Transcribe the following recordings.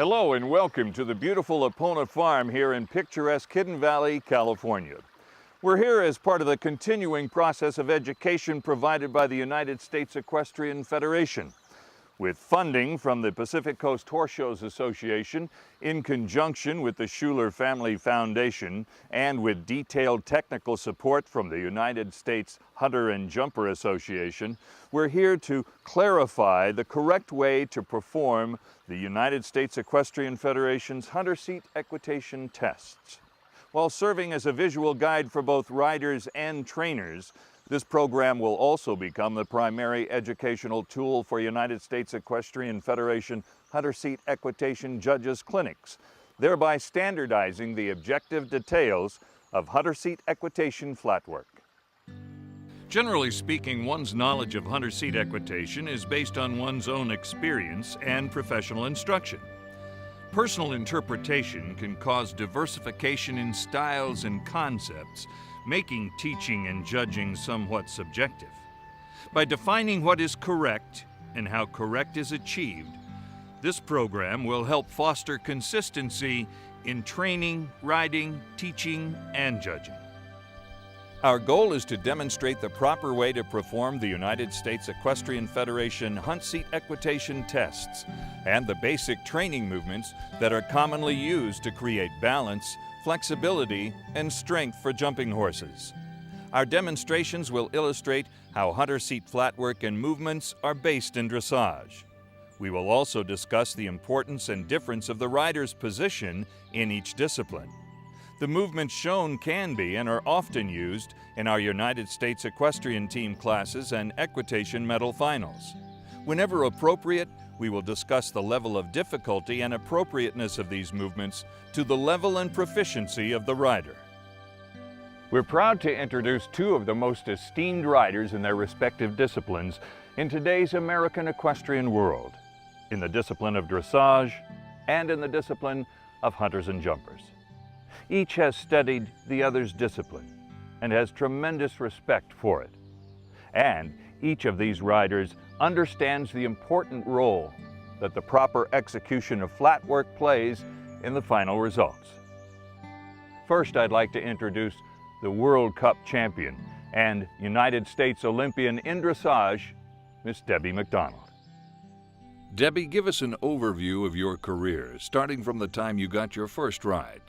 Hello and welcome to the beautiful Epona Farm here in picturesque Hidden Valley, California. We're here as part of the continuing process of education provided by the United States Equestrian Federation, with funding from the Pacific Coast Horse Shows Association in conjunction with the Schuler Family Foundation and with detailed technical support from the United States Hunter and Jumper Association. We're here to clarify the correct way to perform the United States Equestrian Federation's hunter seat equitation tests. While serving as a visual guide for both riders and trainers, this program will also become the primary educational tool for United States Equestrian Federation hunter seat equitation judges clinics, thereby standardizing the objective details of hunter seat equitation flat work. Generally speaking, one's knowledge of hunter seat equitation is based on one's own experience and professional instruction. Personal interpretation can cause diversification in styles and concepts, making teaching and judging somewhat subjective. By defining what is correct and how correct is achieved, this program will help foster consistency in training, riding, teaching, and judging. Our goal is to demonstrate the proper way to perform the United States Equestrian Federation hunt seat equitation tests and the basic training movements that are commonly used to create balance, flexibility, and strength for jumping horses. Our demonstrations will illustrate how hunter seat flat work and movements are based in dressage. We will also discuss the importance and difference of the rider's position in each discipline. The movements shown can be and are often used in our United States Equestrian Team classes and equitation medal finals. Whenever appropriate, we will discuss the level of difficulty and appropriateness of these movements to the level and proficiency of the rider. We're proud to introduce two of the most esteemed riders in their respective disciplines in today's American equestrian world, in the discipline of dressage and in the discipline of hunters and jumpers. Each has studied the other's discipline and has tremendous respect for it. And each of these riders understands the important role that the proper execution of flat work plays in the final results. First, I'd like to introduce the World Cup champion and United States Olympian in dressage, Miss Debbie McDonald. Debbie, give us an overview of your career, starting from the time you got your first ride.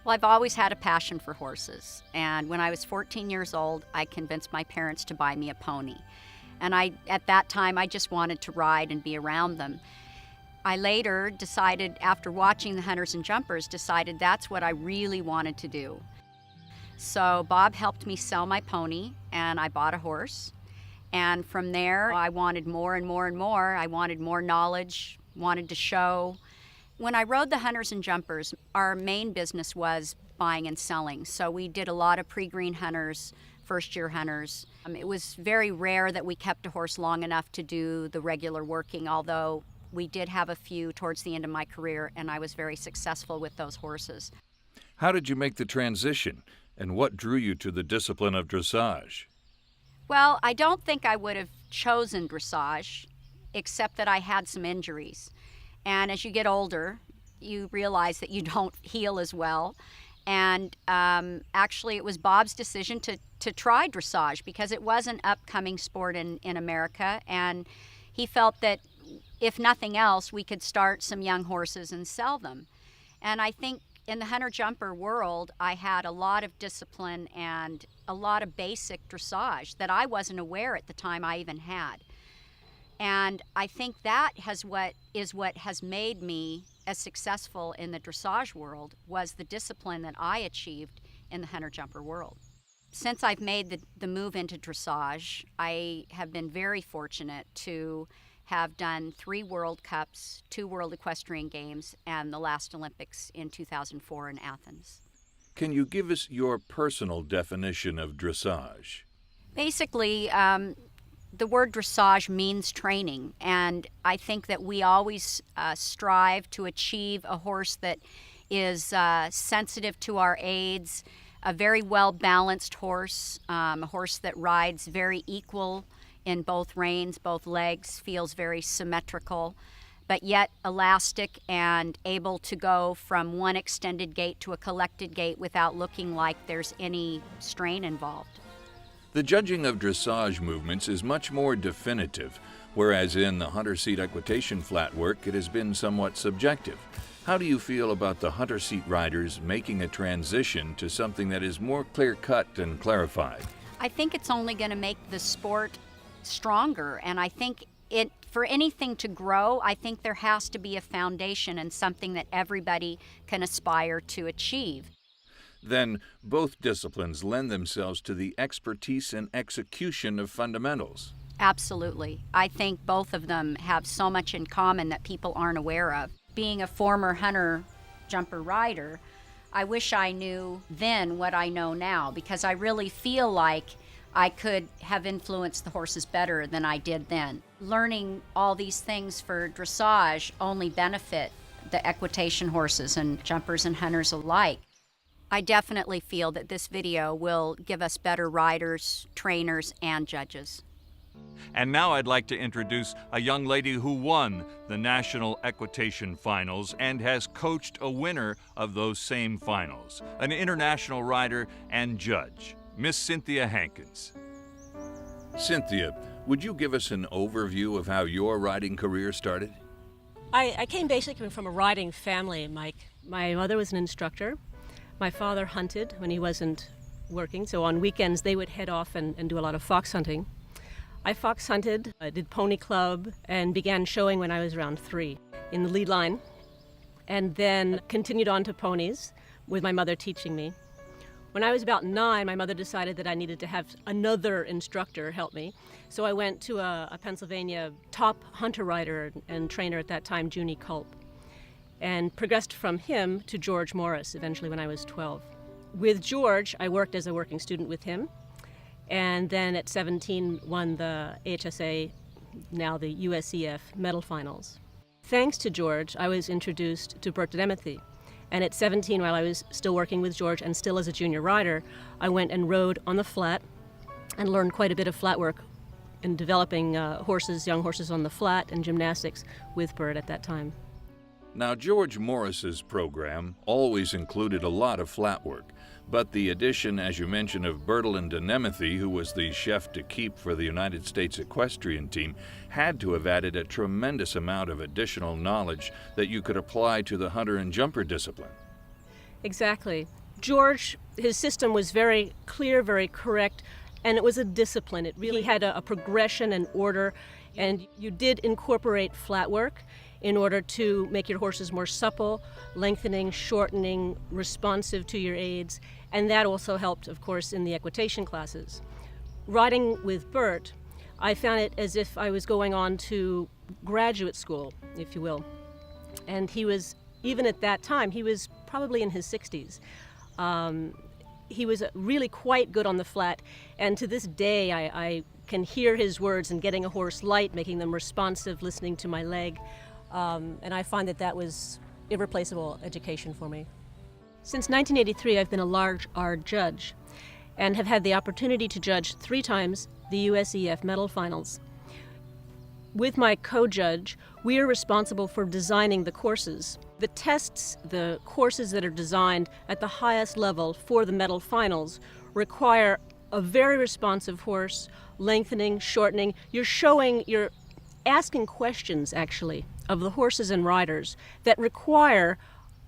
Well, I've always had a passion for horses, and when I was 14 years old, I convinced my parents to buy me a pony. And at that time, I just wanted to ride and be around them. I later decided, after watching the Hunters and Jumpers, decided that's what I really wanted to do. So Bob helped me sell my pony, and I bought a horse. And from there, I wanted more and more and more. I wanted more knowledge, wanted to show. When I rode the Hunters and Jumpers, our main business was buying and selling. So we did a lot of pre-green hunters, first-year hunters. It was very rare that we kept a horse long enough to do the regular working, although we did have a few towards the end of my career, and I was very successful with those horses. How did you make the transition, and what drew you to the discipline of dressage? Well, I don't think I would have chosen dressage, except that I had some injuries. And as you get older, you realize that you don't heal as well. And actually, it was Bob's decision to try dressage because it was an upcoming sport in America. And he felt that, if nothing else, we could start some young horses and sell them. And I think in the hunter-jumper world, I had a lot of discipline and a lot of basic dressage that I wasn't aware at the time I even had. And I think that is what has made me as successful in the dressage world, was the discipline that I achieved in the hunter-jumper world. Since I've made the move into dressage, I have been very fortunate to have done 3 World Cups, 2 World Equestrian Games, and the last Olympics in 2004 in Athens. Can you give us your personal definition of dressage? Basically, the word dressage means training, and I think that we always strive to achieve a horse that is sensitive to our aids, a very well-balanced horse, a horse that rides very equal in both reins, both legs, feels very symmetrical, but yet elastic and able to go from one extended gait to a collected gait without looking like there's any strain involved. The judging of dressage movements is much more definitive, whereas in the hunter seat equitation flat work it has been somewhat subjective. How do you feel about the hunter seat riders making a transition to something that is more clear-cut and clarified? I think it's only going to make the sport stronger, and I think for anything to grow, I think there has to be a foundation and something that everybody can aspire to achieve. Then both disciplines lend themselves to the expertise and execution of fundamentals. Absolutely. I think both of them have so much in common that people aren't aware of. Being a former hunter jumper rider, I wish I knew then what I know now, because I really feel like I could have influenced the horses better than I did then. Learning all these things for dressage only benefit the equitation horses and jumpers and hunters alike. I definitely feel that this video will give us better riders, trainers, and judges. And now I'd like to introduce a young lady who won the National Equitation Finals and has coached a winner of those same finals, an international rider and judge, Miss Cynthia Hankins. Cynthia, would you give us an overview of how your riding career started? I came basically from a riding family, Mike. My mother was an instructor. My father hunted when he wasn't working, so on weekends they would head off and do a lot of fox hunting. I fox hunted, I did pony club, and began showing when I was around 3 in the lead line, and then continued on to ponies with my mother teaching me. When I was about 9, my mother decided that I needed to have another instructor help me, so I went to a Pennsylvania top hunter rider and trainer at that time, Junie Culp, and progressed from him to George Morris eventually when I was 12. With George, I worked as a working student with him, and then at 17 won the AHSA, now the USEF, medal finals. Thanks to George, I was introduced to Burt Demethy. And at 17, while I was still working with George and still as a junior rider, I went and rode on the flat and learned quite a bit of flat work in developing young horses on the flat and gymnastics with Burt at that time. Now, George Morris's program always included a lot of flat work, but the addition, as you mentioned, of Bertolin de Nemethy, who was the chef de keep for the United States equestrian team, had to have added a tremendous amount of additional knowledge that you could apply to the hunter and jumper discipline. Exactly. George, his system was very clear, very correct, and it was a discipline. It really had a progression and order, and you did incorporate flat work in order to make your horses more supple, lengthening, shortening, responsive to your aids, and that also helped, of course, in the equitation classes. Riding with Burt, I found it as if I was going on to graduate school, if you will. And he was, even at that time, he was probably in his 60s. He was really quite good on the flat, and to this day I can hear his words in getting a horse light, making them responsive, listening to my leg. And I find that was irreplaceable education for me. Since 1983, I've been a large R judge and have had the opportunity to judge 3 times the USEF medal finals. With my co-judge, we are responsible for designing the courses. The tests, the courses that are designed at the highest level for the medal finals require a very responsive horse, lengthening, shortening. You're asking questions, actually, of the horses and riders that require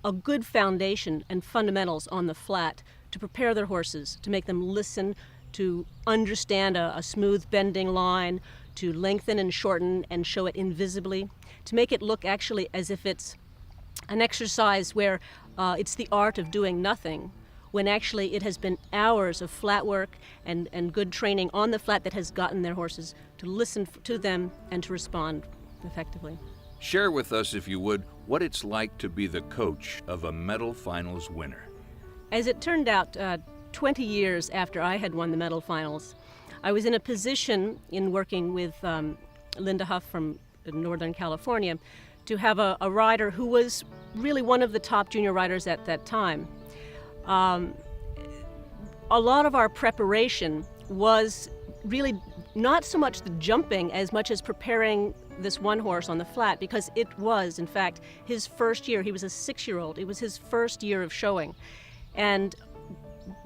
a good foundation and fundamentals on the flat to prepare their horses, to make them listen, to understand a smooth bending line, to lengthen and shorten and show it invisibly, to make it look actually as if it's an exercise where it's the art of doing nothing, when actually it has been hours of flat work and good training on the flat that has gotten their horses to listen to them and to respond effectively. Share with us, if you would, what it's like to be the coach of a medal finals winner. As it turned out, 20 years after I had won the medal finals, I was in a position in working with Linda Huff from Northern California to have a rider who was really one of the top junior riders at that time. A lot of our preparation was really not so much the jumping as much as preparing this one horse on the flat because it was, in fact, his first year. He was a 6-year-old. It was his first year of showing. And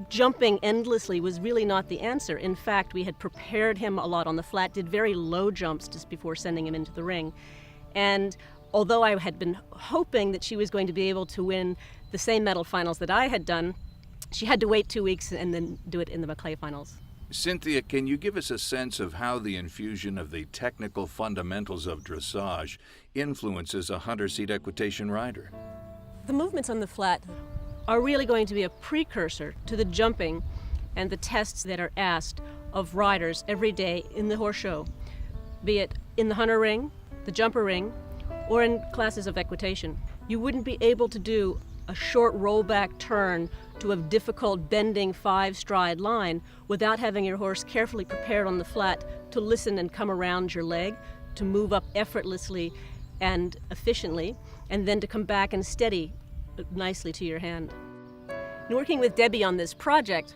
jumping endlessly was really not the answer. In fact, we had prepared him a lot on the flat, did very low jumps just before sending him into the ring. And although I had been hoping that she was going to be able to win the same medal finals that I had done, she had to wait 2 weeks and then do it in the Maclay finals. Cynthia, can you give us a sense of how the infusion of the technical fundamentals of dressage influences a hunter seat equitation rider? The movements on the flat are really going to be a precursor to the jumping and the tests that are asked of riders every day in the horse show, be it in the hunter ring, the jumper ring, or in classes of equitation. You wouldn't be able to do a short rollback turn to a difficult bending 5-stride line without having your horse carefully prepared on the flat to listen and come around your leg, to move up effortlessly and efficiently, and then to come back and steady nicely to your hand. In working with Debbie on this project,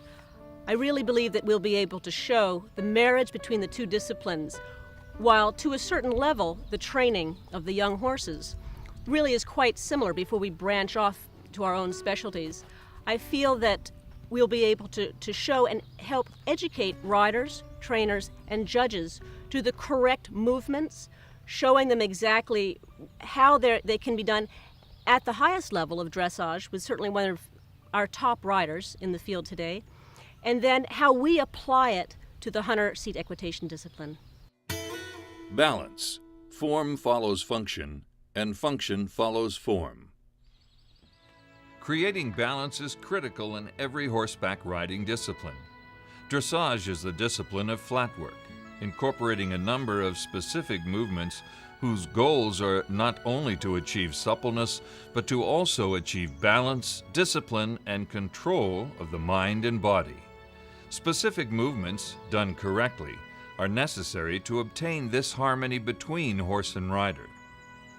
I really believe that we'll be able to show the marriage between the two disciplines, while to a certain level, the training of the young horses really is quite similar before we branch off to our own specialties. I feel that we'll be able to show and help educate riders, trainers, and judges to the correct movements, showing them exactly how they can be done at the highest level of dressage, with certainly one of our top riders in the field today, and then how we apply it to the hunter seat equitation discipline. Balance. Form follows function, and function follows form. Creating balance is critical in every horseback riding discipline. Dressage is the discipline of flat work, incorporating a number of specific movements whose goals are not only to achieve suppleness, but to also achieve balance, discipline, and control of the mind and body. Specific movements, done correctly, are necessary to obtain this harmony between horse and rider.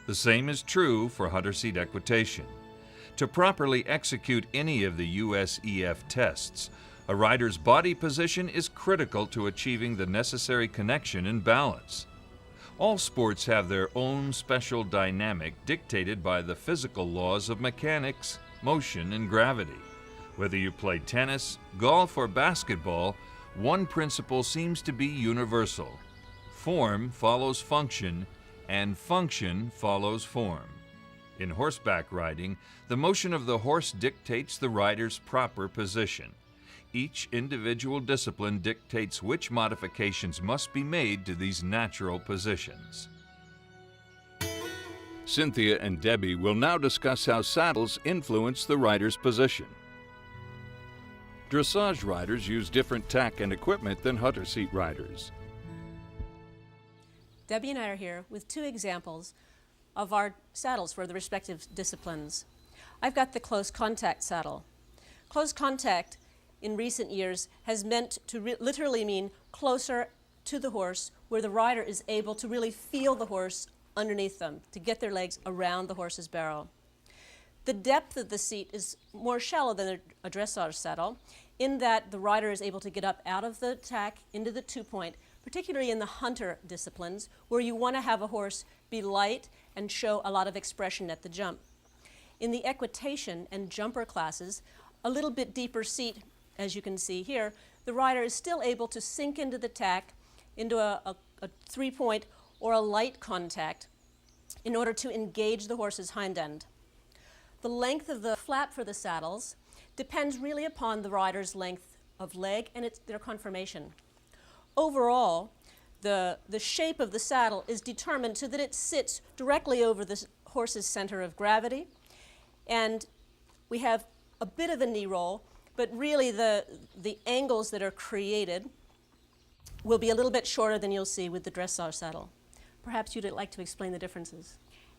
The same is true for hunter seat equitation. To properly execute any of the USEF tests, a rider's body position is critical to achieving the necessary connection and balance. All sports have their own special dynamic dictated by the physical laws of mechanics, motion, and gravity. Whether you play tennis, golf, or basketball, one principle seems to be universal. Form follows function, and function follows form. In horseback riding, the motion of the horse dictates the rider's proper position. Each individual discipline dictates which modifications must be made to these natural positions. Cynthia and Debbie will now discuss how saddles influence the rider's position. Dressage riders use different tack and equipment than hunter seat riders. Debbie and I are here with 2 examples of our saddles for the respective disciplines. I've got the close contact saddle. Close contact in recent years has meant to literally mean closer to the horse, where the rider is able to really feel the horse underneath them, to get their legs around the horse's barrel. The depth of the seat is more shallow than a dressage saddle, in that the rider is able to get up out of the tack into the 2-point, particularly in the hunter disciplines, where you want to have a horse be light and show a lot of expression at the jump. In the equitation and jumper classes, a little bit deeper seat, as you can see here, the rider is still able to sink into the tack, into a 3-point or a light contact, in order to engage the horse's hind end. The length of the flap for the saddles depends really upon the rider's length of leg and their conformation. Overall, the shape of the saddle is determined so that it sits directly over the horse's center of gravity, and we have a bit of a knee roll, but really the angles that are created will be a little bit shorter than you'll see with the dressage saddle. Perhaps you'd like to explain the differences.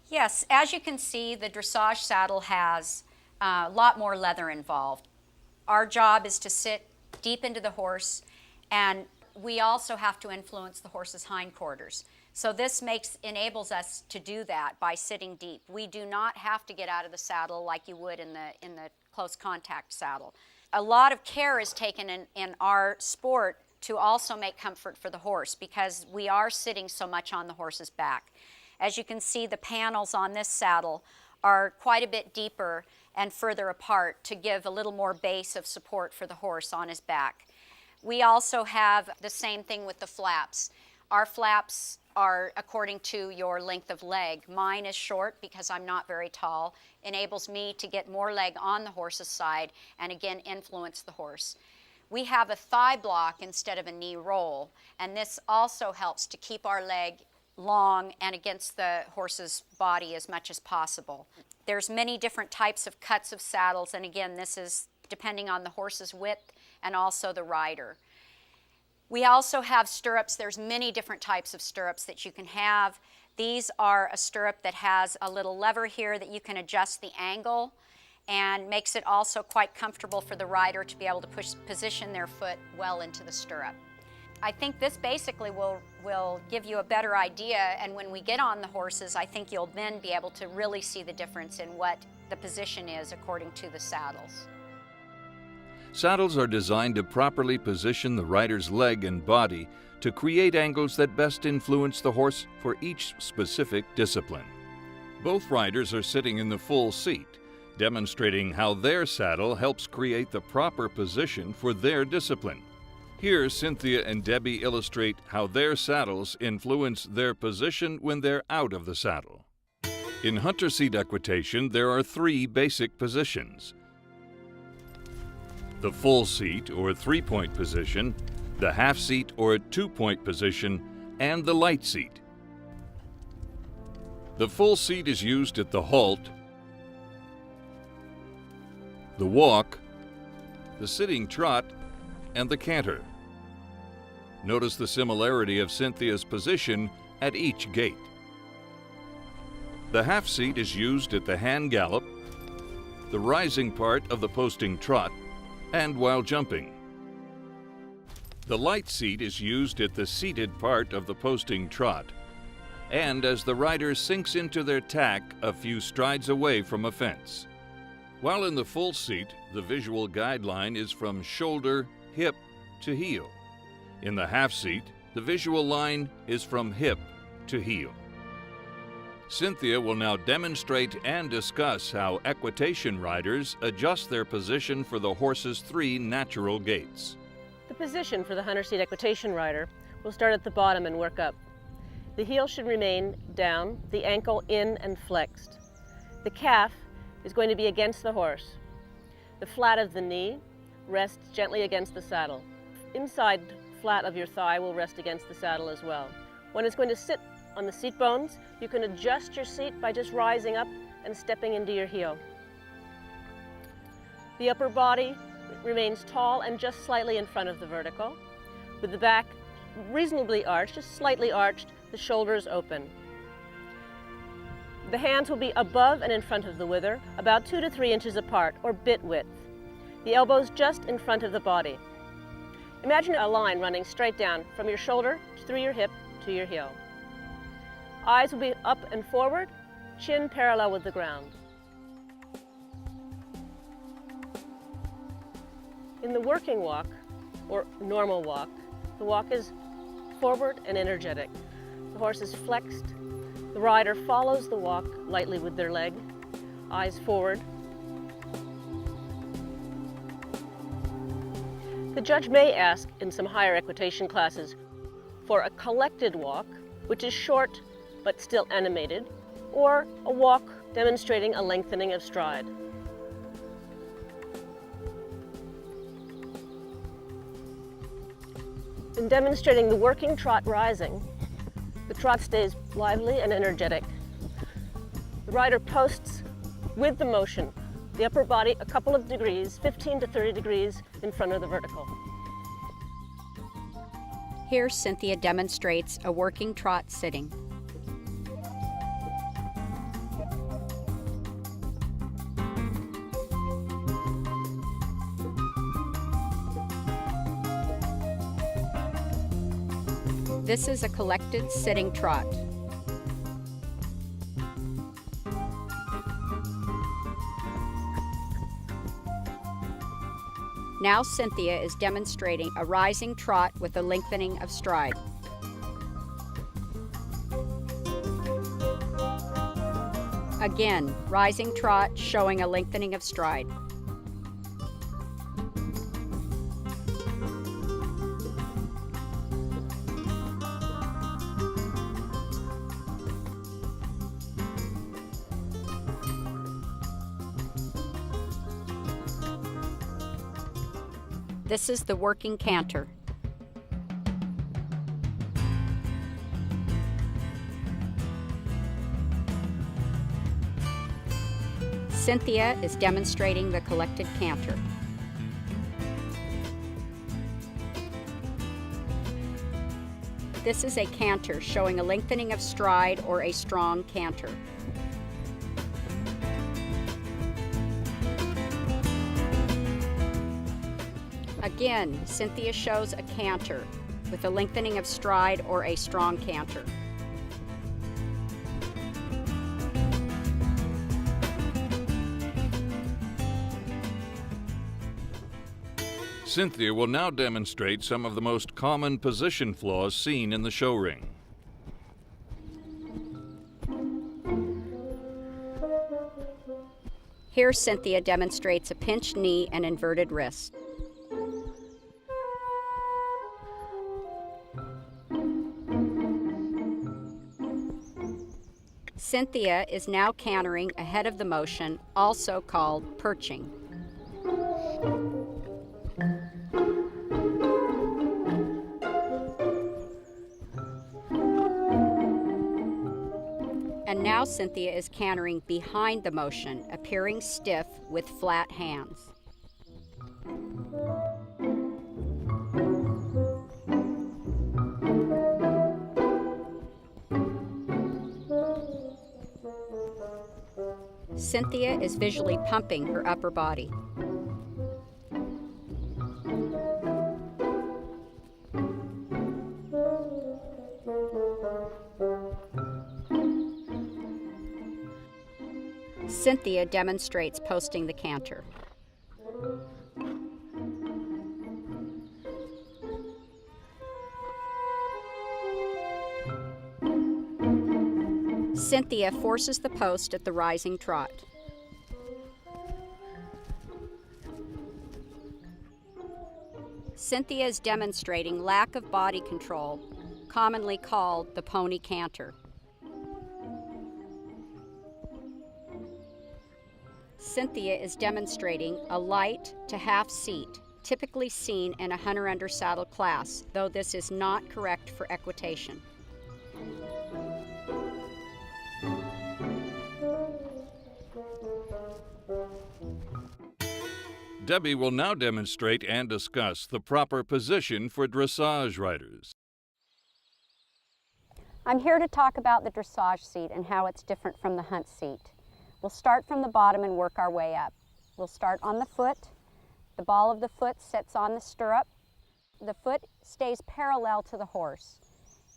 Yes, as you can see, the dressage saddle has a lot more leather involved. Our job is to sit deep into the horse, and we also have to influence the horse's hindquarters. So this enables us to do that by sitting deep. We do not have to get out of the saddle like you would in the close contact saddle. A lot of care is taken in our sport to also make comfort for the horse because we are sitting so much on the horse's back. As you can see, the panels on this saddle are quite a bit deeper and further apart to give a little more base of support for the horse on his back. We also have the same thing with the flaps. Our flaps are according to your length of leg. Mine is short because I'm not very tall, enables me to get more leg on the horse's side and again influence the horse. We have a thigh block instead of a knee roll, and this also helps to keep our leg long and against the horse's body as much as possible. There's many different types of cuts of saddles, and again, this is depending on the horse's width and also the rider. We also have stirrups. There's many different types of stirrups that you can have. These are a stirrup that has a little lever here that you can adjust the angle and makes it also quite comfortable for the rider to be able to position their foot well into the stirrup. I think this basically will give you a better idea, and when we get on the horses, I think you'll then be able to really see the difference in what the position is according to the saddles. Saddles are designed to properly position the rider's leg and body to create angles that best influence the horse for each specific discipline. Both riders are sitting in the full seat, demonstrating how their saddle helps create the proper position for their discipline. Here, Cynthia and Debbie illustrate how their saddles influence their position when they're out of the saddle. In hunter seat equitation, there are 3 basic positions: the full seat or 3-point position, the half seat or 2-point position, and the light seat. The full seat is used at the halt, the walk, the sitting trot, and the canter. Notice the similarity of Cynthia's position at each gait. The half seat is used at the hand gallop, the rising part of the posting trot, and while jumping. The light seat is used at the seated part of the posting trot, and as the rider sinks into their tack a few strides away from a fence. While in the full seat, the visual guideline is from shoulder, hip to heel. In the half seat, the visual line is from hip to heel. Cynthia will now demonstrate and discuss how equitation riders adjust their position for the horse's 3 natural gaits. The position for the hunter seat equitation rider will start at the bottom and work up. The heel should remain down, the ankle in and flexed. The calf is going to be against the horse. The flat of the knee rests gently against the saddle. Inside flat of your thigh will rest against the saddle as well. When it's going to sit on the seat bones, you can adjust your seat by just rising up and stepping into your heel. The upper body remains tall and just slightly in front of the vertical, with the back reasonably arched, just slightly arched, the shoulders open. The hands will be above and in front of the wither, about 2 to 3 inches apart, or bit width. The elbows just in front of the body. Imagine a line running straight down from your shoulder through your hip to your heel. Eyes will be up and forward, chin parallel with the ground. In the working walk, or normal walk, the walk is forward and energetic. The horse is flexed. The rider follows the walk lightly with their leg, eyes forward. The judge may ask in some higher equitation classes for a collected walk, which is short but still animated, or a walk demonstrating a lengthening of stride. In demonstrating the working trot rising, the trot stays lively and energetic. The rider posts with the motion, the upper body a couple of degrees, 15 to 30 degrees in front of the vertical. Here, Cynthia demonstrates a working trot sitting. This is a collected sitting trot. Now Cynthia is demonstrating a rising trot with a lengthening of stride. Again, rising trot showing a lengthening of stride. This is the working canter. Cynthia is demonstrating the collected canter. This is a canter showing a lengthening of stride or a strong canter. Again, Cynthia shows a canter with a lengthening of stride or a strong canter. Cynthia will now demonstrate some of the most common position flaws seen in the show ring. Here Cynthia demonstrates a pinched knee and inverted wrist. Cynthia is now cantering ahead of the motion, also called perching. And now Cynthia is cantering behind the motion, appearing stiff with flat hands. Cynthia is visually pumping her upper body. Cynthia demonstrates posting the canter. Cynthia forces the post at the rising trot. Cynthia is demonstrating lack of body control, commonly called the pony canter. Cynthia is demonstrating a light to half seat, typically seen in a hunter under saddle class, though this is not correct for equitation. Debbie will now demonstrate and discuss the proper position for dressage riders. I'm here to talk about the dressage seat and how it's different from the hunt seat. We'll start from the bottom and work our way up. We'll start on the foot. The ball of the foot sits on the stirrup. The foot stays parallel to the horse.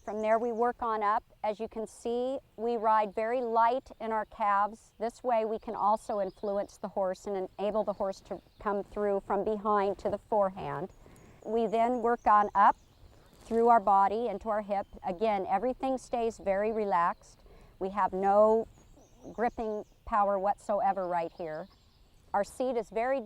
From there we work on up. As you can see, we ride very light in our calves. This way we can also influence the horse and enable the horse to come through from behind to the forehand. We then work on up through our body into our hip. Again, everything stays very relaxed. We have no gripping power whatsoever right here. Our seat is very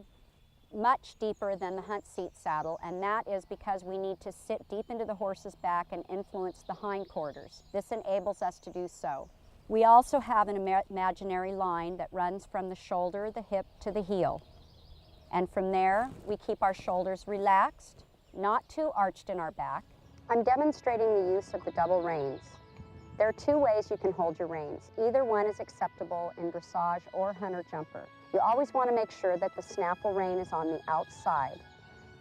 much deeper than the hunt seat saddle, and that is because we need to sit deep into the horse's back and influence the hindquarters. This enables us to do so. We also have an imaginary line that runs from the shoulder, the hip, to the heel. And from there, we keep our shoulders relaxed, not too arched in our back. I'm demonstrating the use of the double reins. There are two ways you can hold your reins. Either one is acceptable in dressage or hunter jumper. You always want to make sure that the snaffle rein is on the outside,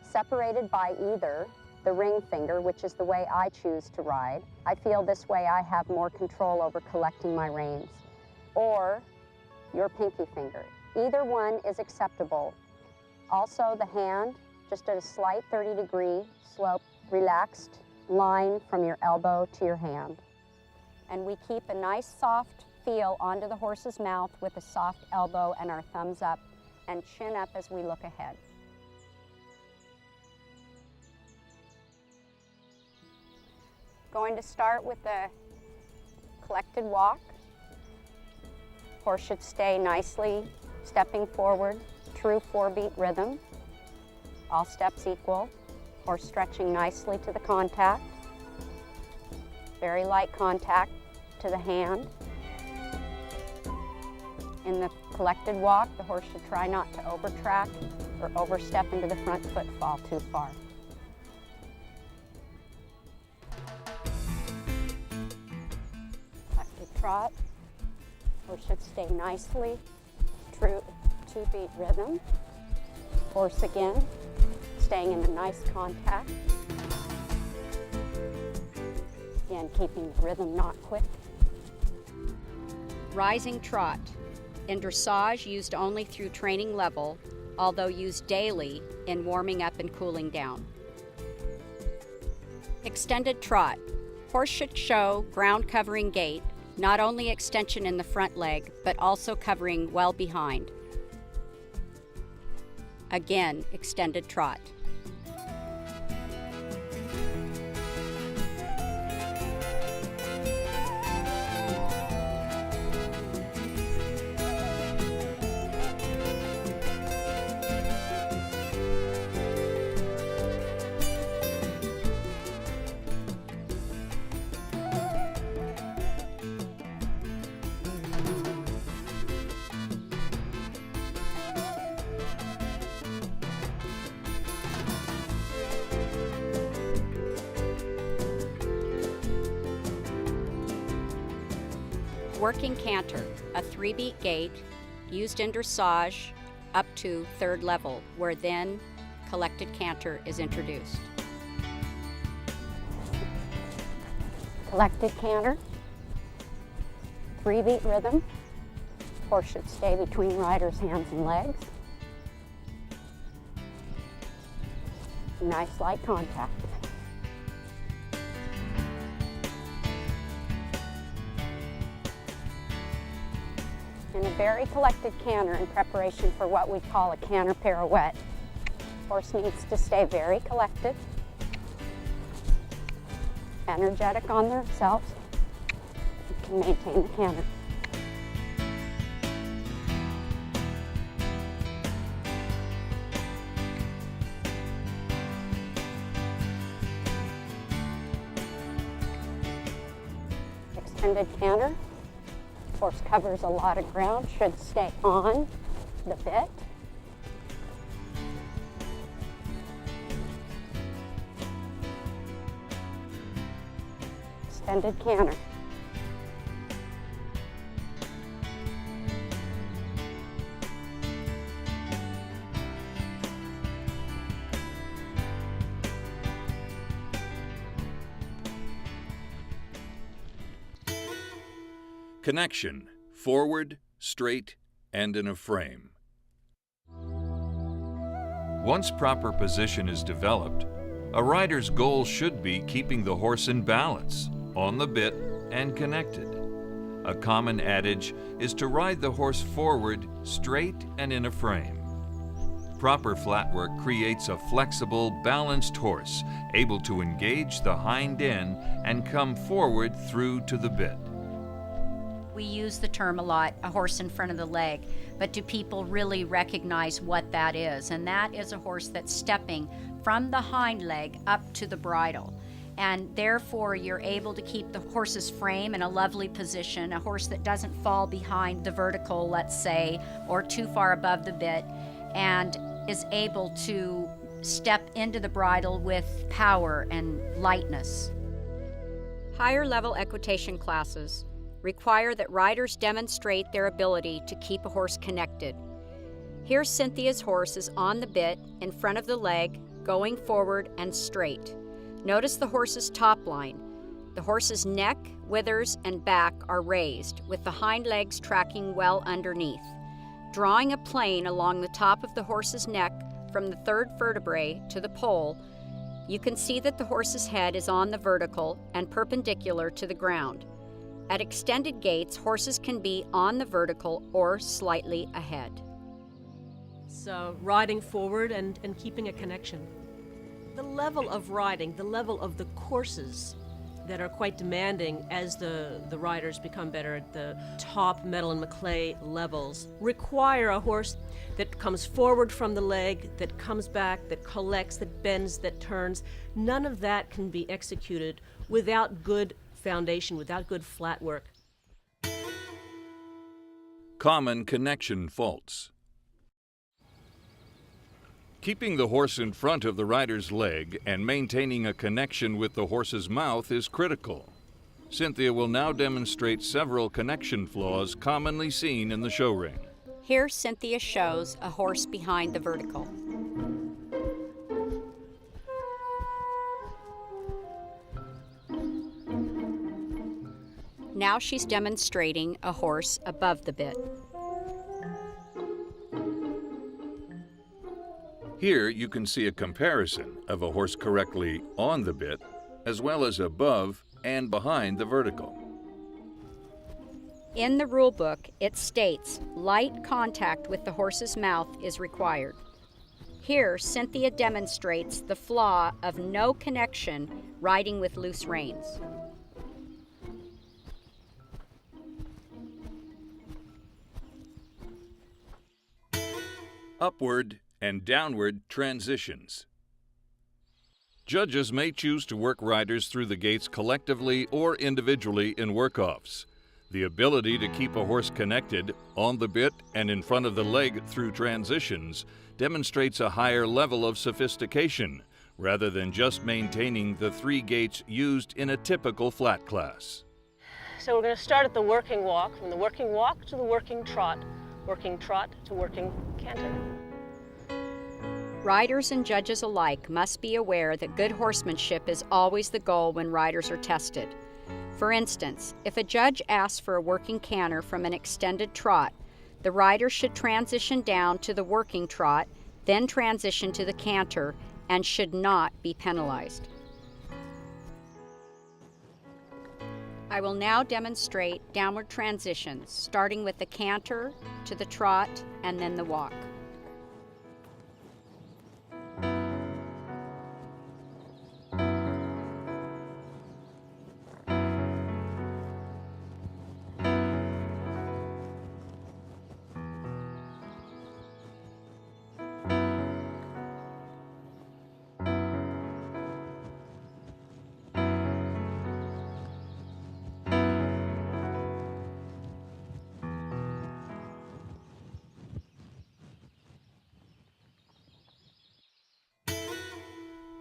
separated by either the ring finger, which is the way I choose to ride. I feel this way I have more control over collecting my reins, or your pinky finger. Either one is acceptable. Also the hand, just at a slight 30-degree slope, relaxed line from your elbow to your hand. And we keep a nice soft feel onto the horse's mouth with a soft elbow and our thumbs up and chin up as we look ahead. Going to start with the collected walk. Horse should stay nicely, stepping forward, true 4-beat rhythm. All steps equal. Horse stretching nicely to the contact. Very light contact to the hand. In the collected walk, the horse should try not to overtrack or overstep into the front footfall too far. Collected trot. Horse should stay nicely, true 2-beat rhythm. Horse again, staying in a nice contact. Again, keeping the rhythm not quick. Rising trot. In dressage, used only through training level, although used daily in warming up and cooling down. Extended trot. Horse should show ground covering gait, not only extension in the front leg, but also covering well behind. Again, extended trot. Working canter, a 3-beat gait used in dressage up to 3rd level, where then collected canter is introduced. Collected canter, 3-beat rhythm. Horse should stay between rider's hands and legs. Nice light contact. And a very collected canter in preparation for what we call a canter pirouette. Horse needs to stay very collected, energetic on themselves, and can maintain the canter. Extended canter. Horse covers a lot of ground, should stay on the bit. Extended canter. Connection, forward, straight, and in a frame. Once proper position is developed, a rider's goal should be keeping the horse in balance, on the bit, and connected. A common adage is to ride the horse forward, straight, and in a frame. Proper flat work creates a flexible, balanced horse, able to engage the hind end and come forward through to the bit. We use the term a lot, a horse in front of the leg, but do people really recognize what that is? And that is a horse that's stepping from the hind leg up to the bridle. And therefore, you're able to keep the horse's frame in a lovely position, a horse that doesn't fall behind the vertical, let's say, or too far above the bit, and is able to step into the bridle with power and lightness. Higher level equitation classes require that riders demonstrate their ability to keep a horse connected. Here Cynthia's horse is on the bit, in front of the leg, going forward and straight. Notice the horse's top line. The horse's neck, withers, and back are raised, with the hind legs tracking well underneath. Drawing a plane along the top of the horse's neck from the 3rd vertebrae to the pole, you can see that the horse's head is on the vertical and perpendicular to the ground. At extended gaits, horses can be on the vertical or slightly ahead. So riding forward and keeping a connection. The level of riding, the level of the courses that are quite demanding as the riders become better at the top Medal and McClay levels require a horse that comes forward from the leg, that comes back, that collects, that bends, that turns. None of that can be executed without good foundation, without good flat work. Common connection faults. Keeping the horse in front of the rider's leg and maintaining a connection with the horse's mouth is critical. Cynthia will now demonstrate several connection flaws commonly seen in the show ring. Here Cynthia shows a horse behind the vertical. Now she's demonstrating a horse above the bit. Here you can see a comparison of a horse correctly on the bit, as well as above and behind the vertical. In the rule book, it states light contact with the horse's mouth is required. Here, Cynthia demonstrates the flaw of no connection riding with loose reins. Upward and downward transitions. Judges may choose to work riders through the gaits collectively or individually in work-offs. The ability to keep a horse connected on the bit and in front of the leg through transitions demonstrates a higher level of sophistication, rather than just maintaining the 3 gaits used in a typical flat class. So we're going to start at the working walk, from the working walk to the working trot to working canter. Riders and judges alike must be aware that good horsemanship is always the goal when riders are tested. For instance, if a judge asks for a working canter from an extended trot, the rider should transition down to the working trot, then transition to the canter, and should not be penalized. I will now demonstrate downward transitions, starting with the canter to the trot and then the walk.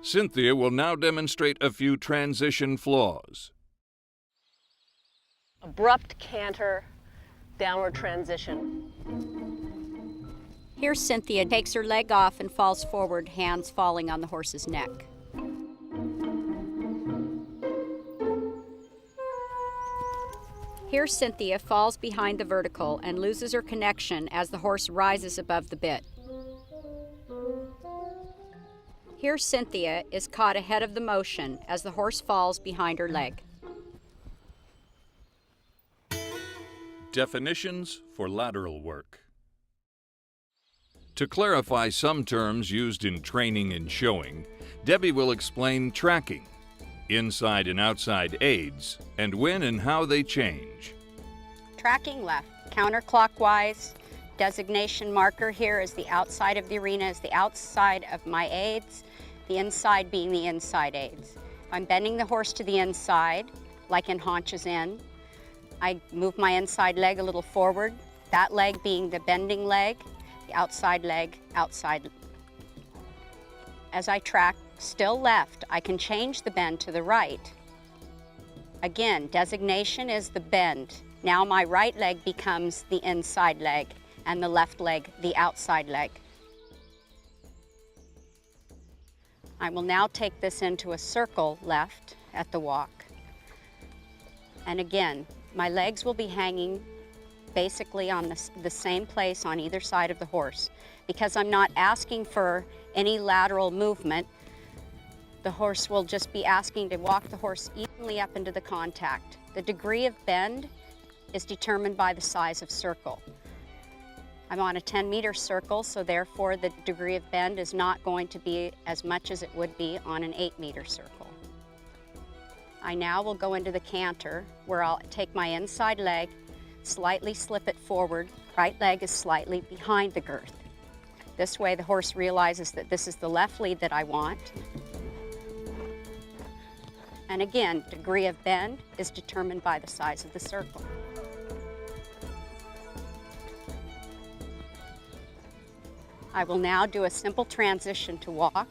Cynthia will now demonstrate a few transition flaws. Abrupt canter, downward transition. Here Cynthia takes her leg off and falls forward, hands falling on the horse's neck. Here Cynthia falls behind the vertical and loses her connection as the horse rises above the bit. Here Cynthia is caught ahead of the motion as the horse falls behind her leg. Definitions for lateral work. To clarify some terms used in training and showing, Debbie will explain tracking, inside and outside aids, and when and how they change. Tracking left, counterclockwise. Designation marker here is the outside of the arena, is the outside of my aids, the inside being the inside aids. I'm bending the horse to the inside, like in haunches in. I move my inside leg a little forward, that leg being the bending leg, the outside leg, outside. As I track still left, I can change the bend to the right. Again, designation is the bend. Now my right leg becomes the inside leg and the left leg the outside leg. I will now take this into a circle left at the walk. And again, my legs will be hanging basically on the same place on either side of the horse. Because I'm not asking for any lateral movement, the horse will just be asking to walk the horse evenly up into the contact. The degree of bend is determined by the size of circle. I'm on a 10-meter circle, so therefore the degree of bend is not going to be as much as it would be on an 8-meter circle. I now will go into the canter where I'll take my inside leg, slightly slip it forward. Right leg is slightly behind the girth. This way the horse realizes that this is the left lead that I want. And again, degree of bend is determined by the size of the circle. I will now do a simple transition to walk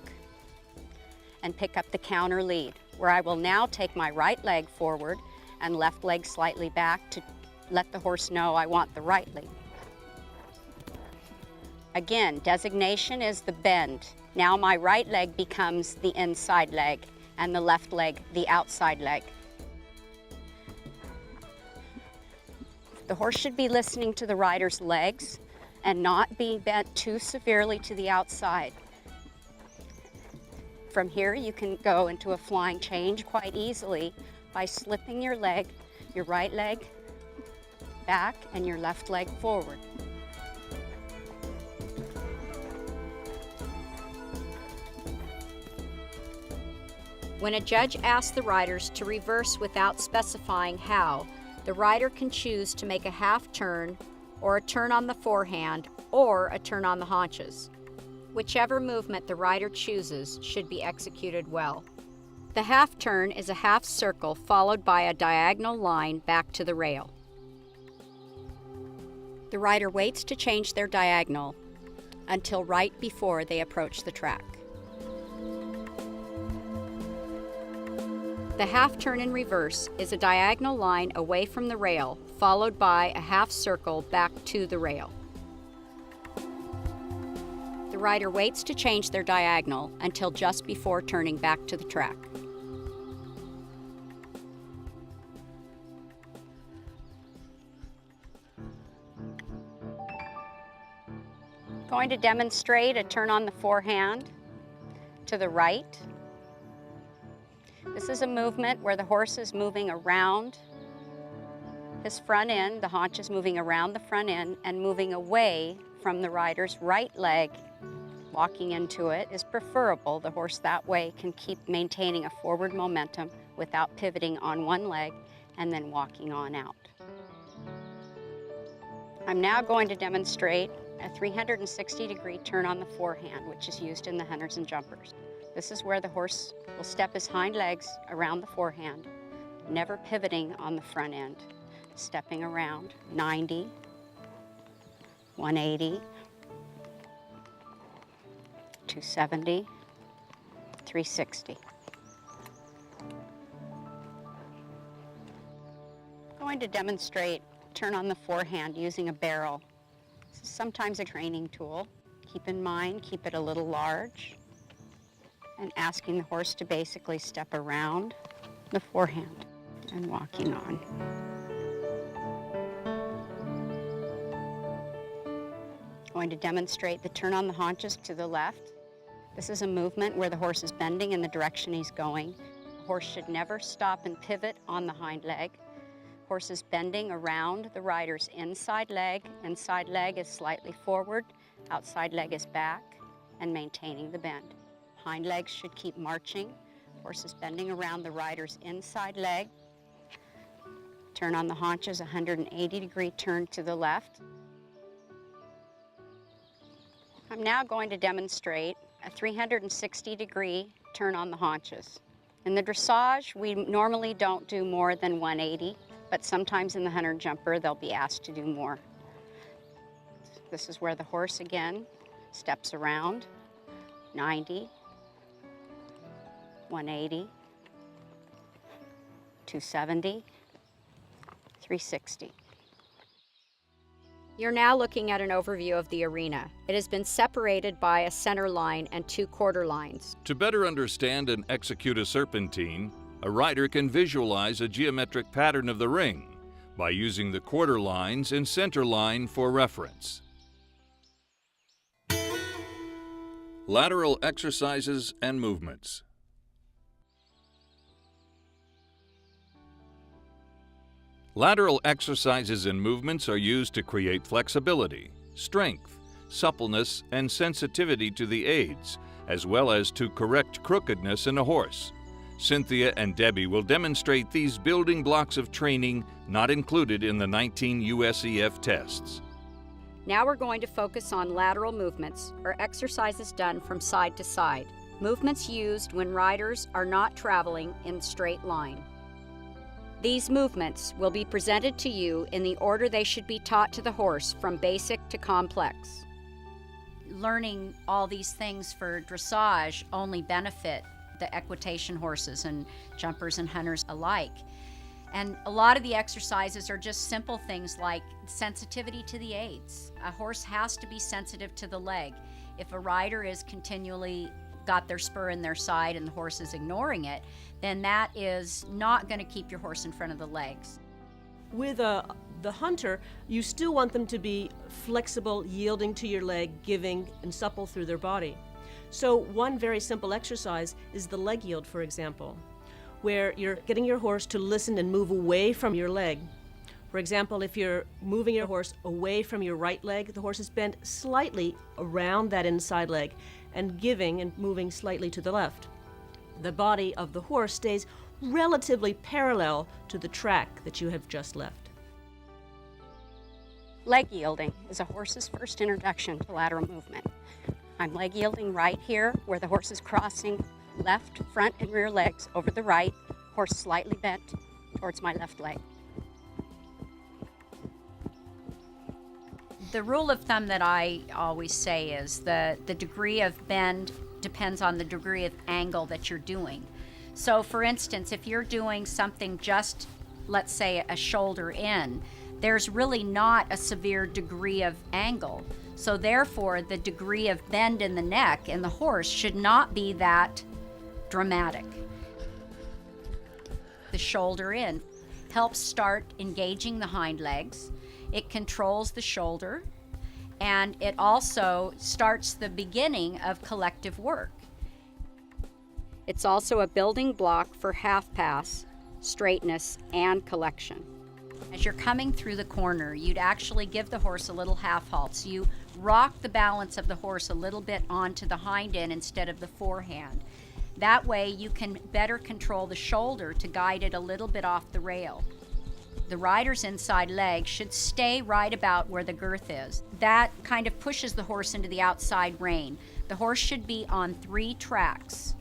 and pick up the counter lead, where I will now take my right leg forward and left leg slightly back to let the horse know I want the right lead. Again, designation is the bend. Now my right leg becomes the inside leg and the left leg the outside leg. The horse should be listening to the rider's legs and not being bent too severely to the outside. From here, you can go into a flying change quite easily by slipping your leg, your right leg back and your left leg forward. When a judge asks the riders to reverse without specifying how, the rider can choose to make a half turn or a turn on the forehand or a turn on the haunches. Whichever movement the rider chooses should be executed well. The half turn is a half circle followed by a diagonal line back to the rail. The rider waits to change their diagonal until right before they approach the track. The half turn in reverse is a diagonal line away from the rail, followed by a half circle back to the rail. The rider waits to change their diagonal until just before turning back to the track. Going to demonstrate a turn on the forehand to the right. This is a movement where the horse is moving around his front end, the haunch is moving around the front end and moving away from the rider's right leg. Walking into it is preferable. The horse that way can keep maintaining a forward momentum without pivoting on one leg and then walking on out. I'm now going to demonstrate a 360-degree turn on the forehand, which is used in the hunters and jumpers. This is where the horse will step his hind legs around the forehand, never pivoting on the front end, stepping around 90, 180, 270, 360. I'm going to demonstrate turn on the forehand using a barrel. This is sometimes a training tool. Keep in mind, keep it a little large, and asking the horse to basically step around the forehand and walking on. Going to demonstrate the turn on the haunches to the left. This is a movement where the horse is bending in the direction he's going. The horse should never stop and pivot on the hind leg. Horse is bending around the rider's inside leg. Inside leg is slightly forward, outside leg is back, and maintaining the bend. Hind legs should keep marching. Horse is bending around the rider's inside leg. Turn on the haunches, 180-degree turn to the left. I'm now going to demonstrate a 360-degree turn on the haunches. In the dressage, we normally don't do more than 180, but sometimes in the hunter jumper, they'll be asked to do more. This is where the horse, again, steps around, 90, 180, 270, 360. You're now looking at an overview of the arena. It has been separated by a center line and two quarter lines. To better understand and execute a serpentine, a rider can visualize a geometric pattern of the ring by using the quarter lines and center line for reference. Lateral exercises and movements. Lateral exercises and movements are used to create flexibility, strength, suppleness, and sensitivity to the aids, as well as to correct crookedness in a horse. Cynthia and Debbie will demonstrate these building blocks of training not included in the 19 USEF tests. Now we're going to focus on lateral movements, or exercises done from side to side. Movements used when riders are not traveling in straight line. These movements will be presented to you in the order they should be taught to the horse, from basic to complex. Learning all these things for dressage only benefit the equitation horses and jumpers and hunters alike. And a lot of the exercises are just simple things like sensitivity to the aids. A horse has to be sensitive to the leg. If a rider is continually got their spur in their side and the horse is ignoring it, then that is not going to keep your horse in front of the legs. With the hunter, you still want them to be flexible, yielding to your leg, giving, and supple through their body. So one very simple exercise is the leg yield, for example, where you're getting your horse to listen and move away from your leg. For example, if you're moving your horse away from your right leg, the horse is bent slightly around that inside leg and giving and moving slightly to the left. The body of the horse stays relatively parallel to the track that you have just left. Leg yielding is a horse's first introduction to lateral movement. I'm leg yielding right here, where the horse is crossing left, front, and rear legs over the right, horse slightly bent towards my left leg. The rule of thumb that I always say is the degree of bend depends on the degree of angle that you're doing. So for instance, if you're doing something just, let's say, a shoulder in, there's really not a severe degree of angle. So therefore, the degree of bend in the neck in the horse should not be that dramatic. The shoulder in helps start engaging the hind legs. It controls the shoulder, and it also starts the beginning of collective work. It's also a building block for half pass, straightness, and collection. As you're coming through the corner, you'd actually give the horse a little half halt. So you rock the balance of the horse a little bit onto the hind end instead of the forehand. That way you can better control the shoulder to guide it a little bit off the rail. The rider's inside leg should stay right about where the girth is. That kind of pushes the horse into the outside rein. The horse should be on 3 tracks,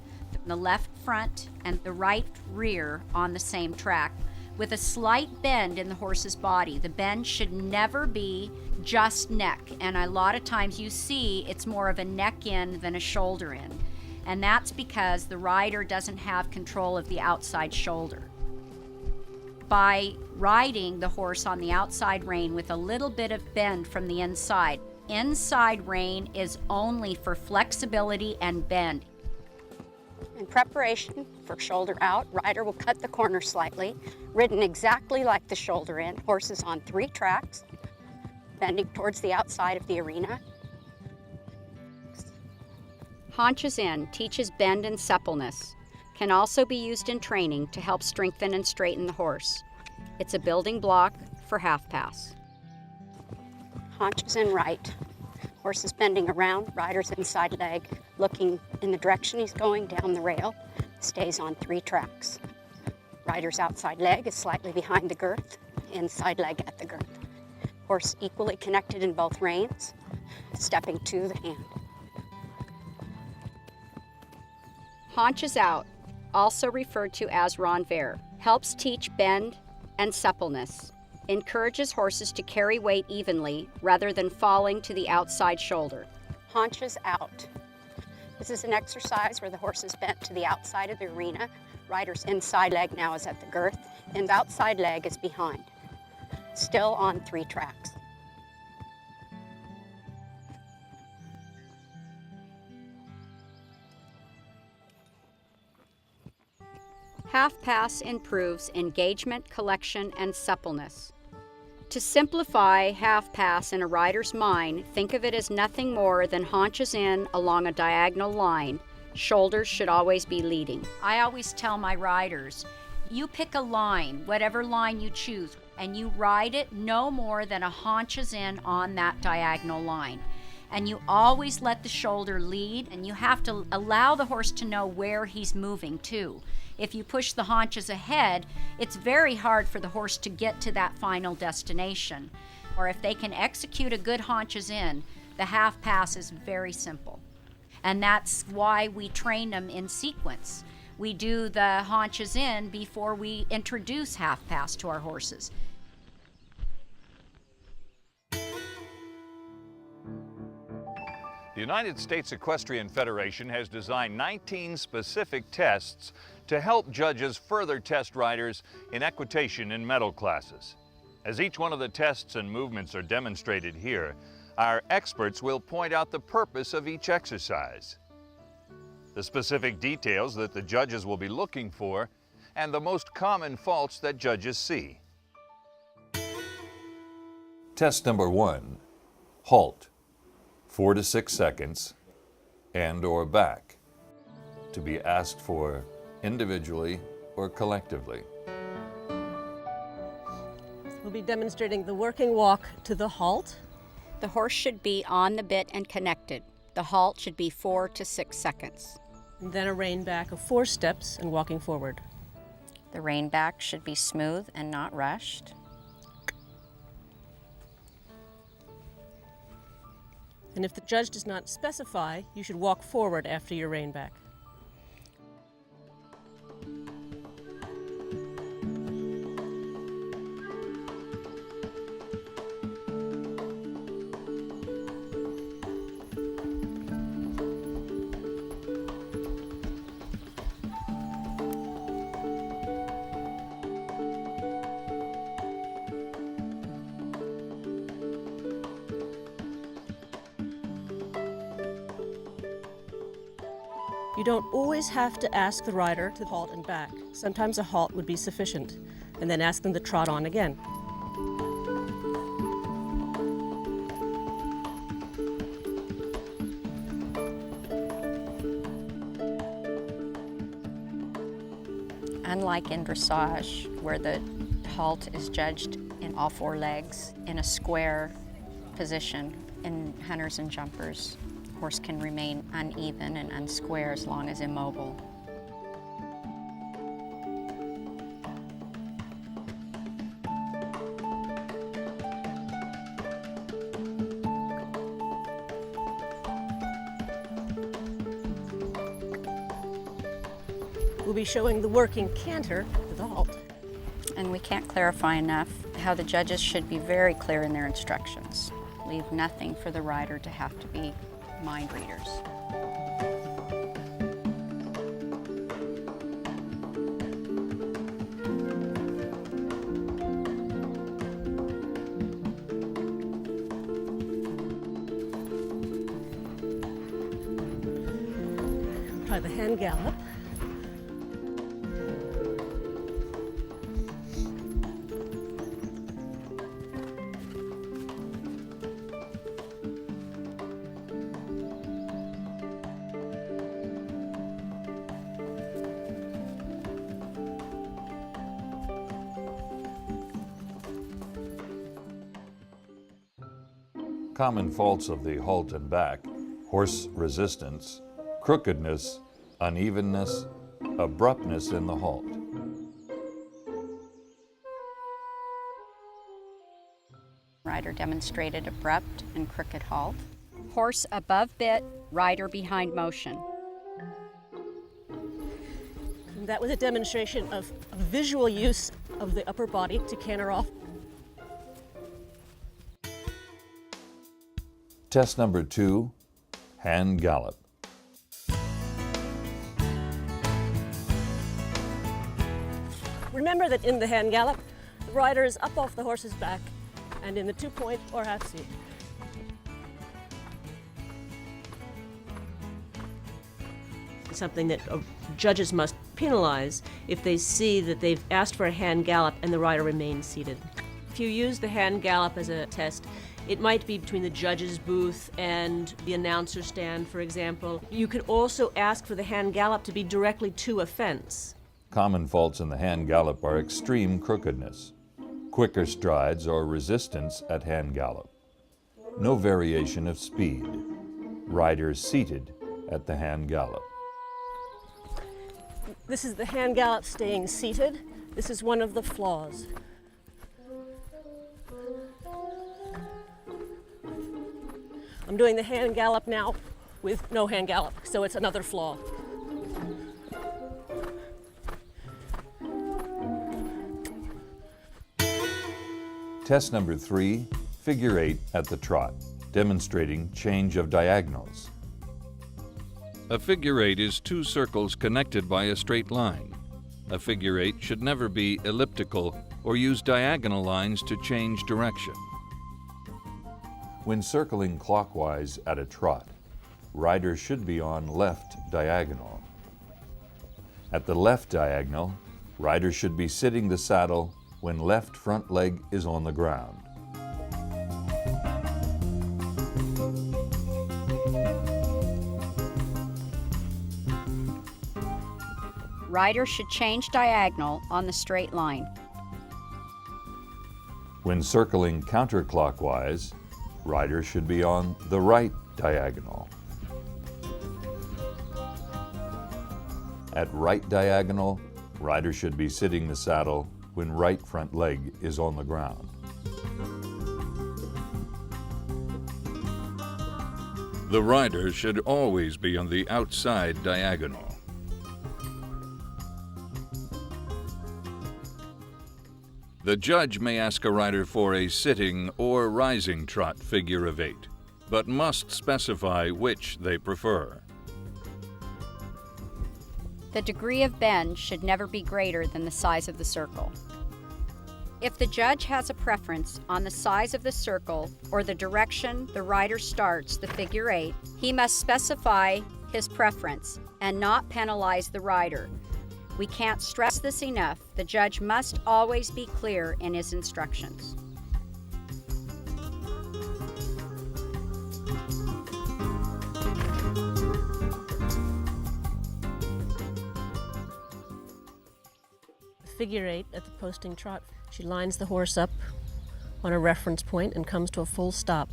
the left front and the right rear on the same track, with a slight bend in the horse's body. The bend should never be just neck, and a lot of times you see it's more of a neck in than a shoulder in. And that's because the rider doesn't have control of the outside shoulder. By riding the horse on the outside rein with a little bit of bend from the inside, inside rein is only for flexibility and bend. In preparation for shoulder out, rider will cut the corner slightly, ridden exactly like the shoulder in. Horse is on 3 tracks, bending towards the outside of the arena. Haunches in teaches bend and suppleness. Can also be used in training to help strengthen and straighten the horse. It's a building block for half pass. Haunches in right. Horse is bending around, rider's inside leg, looking in the direction he's going down the rail, stays on 3 tracks. Rider's outside leg is slightly behind the girth, inside leg at the girth. Horse equally connected in both reins, stepping to the hand. Haunches out, also referred to as renvers, helps teach bend and suppleness. Encourages horses to carry weight evenly rather than falling to the outside shoulder. Haunches out. This is an exercise where the horse is bent to the outside of the arena. Rider's inside leg now is at the girth, and the outside leg is behind. Still on 3 tracks. Half pass improves engagement, collection, and suppleness. To simplify half pass in a rider's mind, think of it as nothing more than haunches in along a diagonal line. Shoulders should always be leading. I always tell my riders, you pick a line, whatever line you choose, and you ride it no more than a haunches in on that diagonal line. And you always let the shoulder lead, and you have to allow the horse to know where he's moving to. If you push the haunches ahead, it's very hard for the horse to get to that final destination. Or if they can execute a good haunches in, the half pass is very simple. And that's why we train them in sequence. We do the haunches in before we introduce half pass to our horses. The United States Equestrian Federation has designed 19 specific tests to help judges further test riders in equitation and medal classes. As each one of the tests and movements are demonstrated here, our experts will point out the purpose of each exercise, the specific details that the judges will be looking for, and the most common faults that judges see. Test number 1, halt. 4 to 6 seconds, and or back, to be asked for individually or collectively. We'll be demonstrating the working walk to the halt. The horse should be on the bit and connected. The halt should be 4 to 6 seconds. And then a rein back of 4 steps and walking forward. The rein back should be smooth and not rushed. And if the judge does not specify, you should walk forward after your rein back. You don't always have to ask the rider to halt and back. Sometimes a halt would be sufficient, and then ask them to trot on again. Unlike in dressage, where the halt is judged in all 4 legs in a square position, in hunters and jumpers, horse can remain uneven and unsquare as long as immobile. We'll be showing the working canter to the halt. And we can't clarify enough how the judges should be very clear in their instructions. Leave nothing for the rider to have to be mind readers. Try the hand gallop. Common faults of the halt and back: horse resistance, crookedness, unevenness, abruptness in the halt. Rider demonstrated abrupt and crooked halt. Horse above bit, rider behind motion. And that was a demonstration of visual use of the upper body to canter off. Test number 2, hand gallop. Remember that in the hand gallop, the rider is up off the horse's back and in the 2-point or half seat. Something that judges must penalize if they see that they've asked for a hand gallop and the rider remains seated. If you use the hand gallop as a test, it might be between the judge's booth and the announcer stand, for example. You could also ask for the hand gallop to be directly to a fence. Common faults in the hand gallop are extreme crookedness, quicker strides, or resistance at hand gallop. No variation of speed. Riders seated at the hand gallop. This is the hand gallop staying seated. This is one of the flaws. I'm doing the hand gallop now with no hand gallop, so it's another flaw. Test number 3, figure 8 at the trot, demonstrating change of diagonals. A figure 8 is two circles connected by a straight line. A figure 8 should never be elliptical or use diagonal lines to change direction. When circling clockwise at a trot, riders should be on left diagonal. At the left diagonal, riders should be sitting the saddle when left front leg is on the ground. Riders should change diagonal on the straight line. When circling counterclockwise, riders should be on the right diagonal. At right diagonal, riders should be sitting the saddle when right front leg is on the ground. The rider should always be on the outside diagonal. The judge may ask a rider for a sitting or rising trot figure of 8, but must specify which they prefer. The degree of bend should never be greater than the size of the circle. If the judge has a preference on the size of the circle or the direction the rider starts the figure 8, he must specify his preference and not penalize the rider. We can't stress this enough. The judge must always be clear in his instructions. Figure 8 at the posting trot. She lines the horse up on a reference point and comes to a full stop.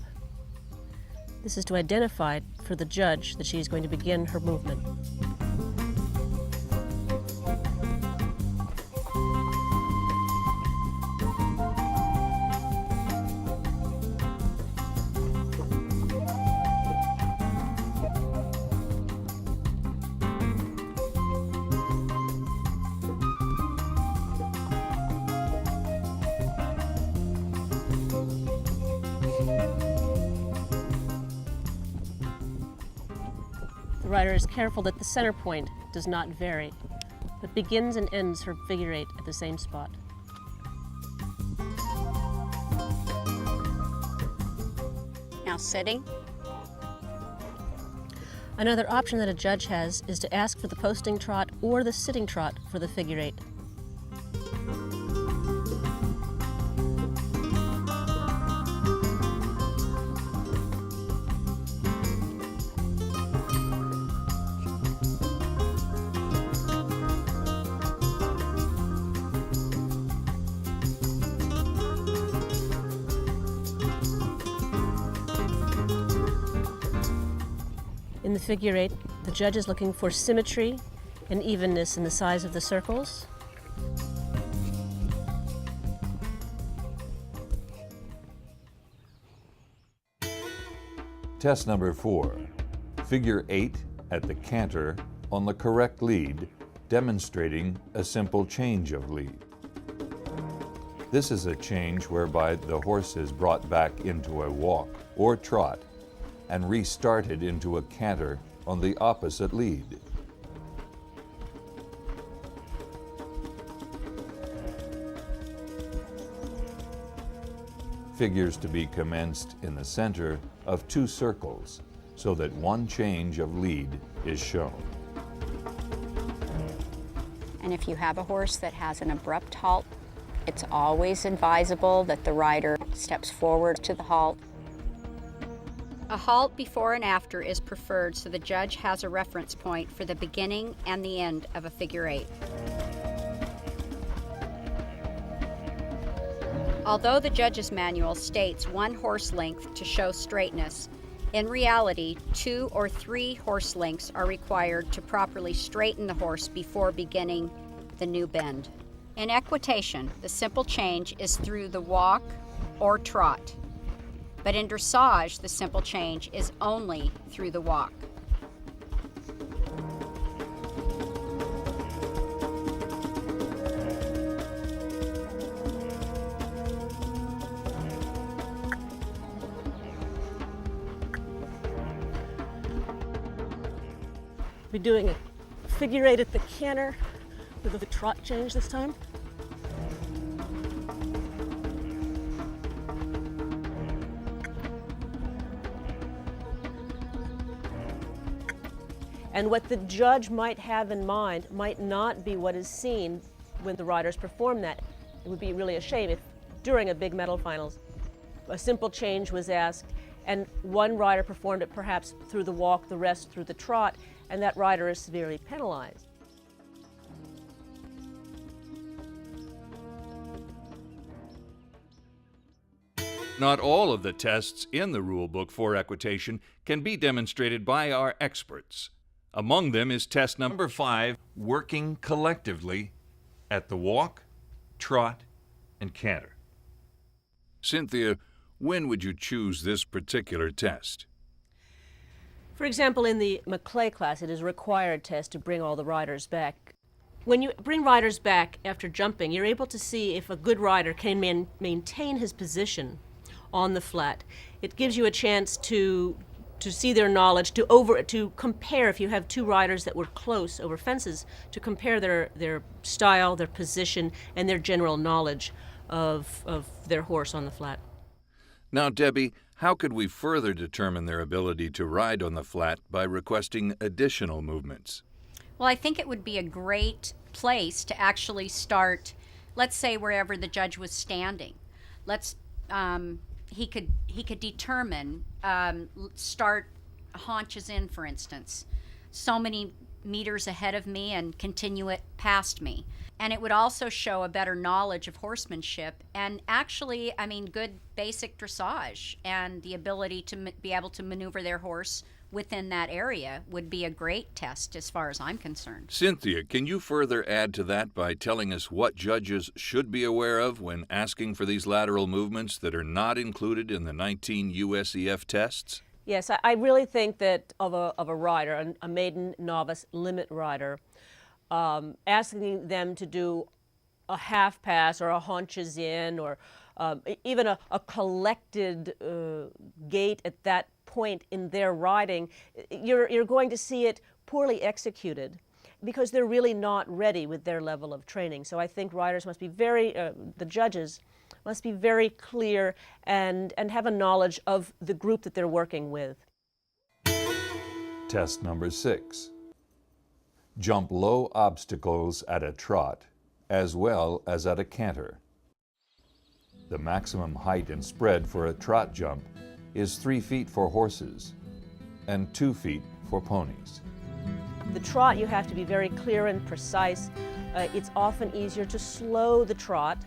This is to identify for the judge that she is going to begin her movement. The rider is careful that the center point does not vary, but begins and ends her figure 8 at the same spot. Now sitting. Another option that a judge has is to ask for the posting trot or the sitting trot for the figure 8. In the figure 8, the judge is looking for symmetry and evenness in the size of the circles. Test number 4. Figure 8 at the canter on the correct lead, demonstrating a simple change of lead. This is a change whereby the horse is brought back into a walk or trot and restarted into a canter on the opposite lead. Figures to be commenced in the center of two circles so that one change of lead is shown. And if you have a horse that has an abrupt halt, it's always advisable that the rider steps forward to the halt. A halt before and after is preferred so the judge has a reference point for the beginning and the end of a figure 8. Although the judge's manual states 1 horse length to show straightness, in reality, 2 or 3 horse lengths are required to properly straighten the horse before beginning the new bend. In equitation, the simple change is through the walk or trot, but in dressage, the simple change is only through the walk. We're doing a figure 8 at the canter with the trot change this time. And what the judge might have in mind might not be what is seen when the riders perform that. It would be really a shame if during a big medal finals a simple change was asked and one rider performed it perhaps through the walk, the rest through the trot, and that rider is severely penalized. Not all of the tests in the rule book for equitation can be demonstrated by our experts. Among them is test number 5, working collectively at the walk, trot, and canter. Cynthia, when would you choose this particular test? For example, in the McClay class, it is a required test to bring all the riders back. When you bring riders back after jumping, you're able to see if a good rider can maintain his position on the flat. It gives you a chance to see their knowledge, to compare, if you have 2 riders that were close over fences, to compare their style, their position, and their general knowledge of their horse on the flat. Now, Debbie, how could we further determine their ability to ride on the flat by requesting additional movements? Well, I think it would be a great place to actually start, let's say wherever the judge was standing. He could determine, start haunches in, for instance, so many meters ahead of me and continue it past me. And it would also show a better knowledge of horsemanship and actually, good basic dressage, and the ability to be able to maneuver their horse within that area would be a great test as far as I'm concerned. Cynthia, can you further add to that by telling us what judges should be aware of when asking for these lateral movements that are not included in the 19 USEF tests? Yes, I really think that of a rider, a maiden, novice, limit rider, asking them to do a half pass or a haunches in or even a collected gait at that point in their riding, you're going to see it poorly executed because they're really not ready with their level of training. So I think riders must be the judges must be very clear and have a knowledge of the group that they're working with. Test number 6. Jump low obstacles at a trot as well as at a canter. The maximum height and spread for a trot jump is 3 feet for horses and 2 feet for ponies. The trot, you have to be very clear and precise. It's often easier to slow the trot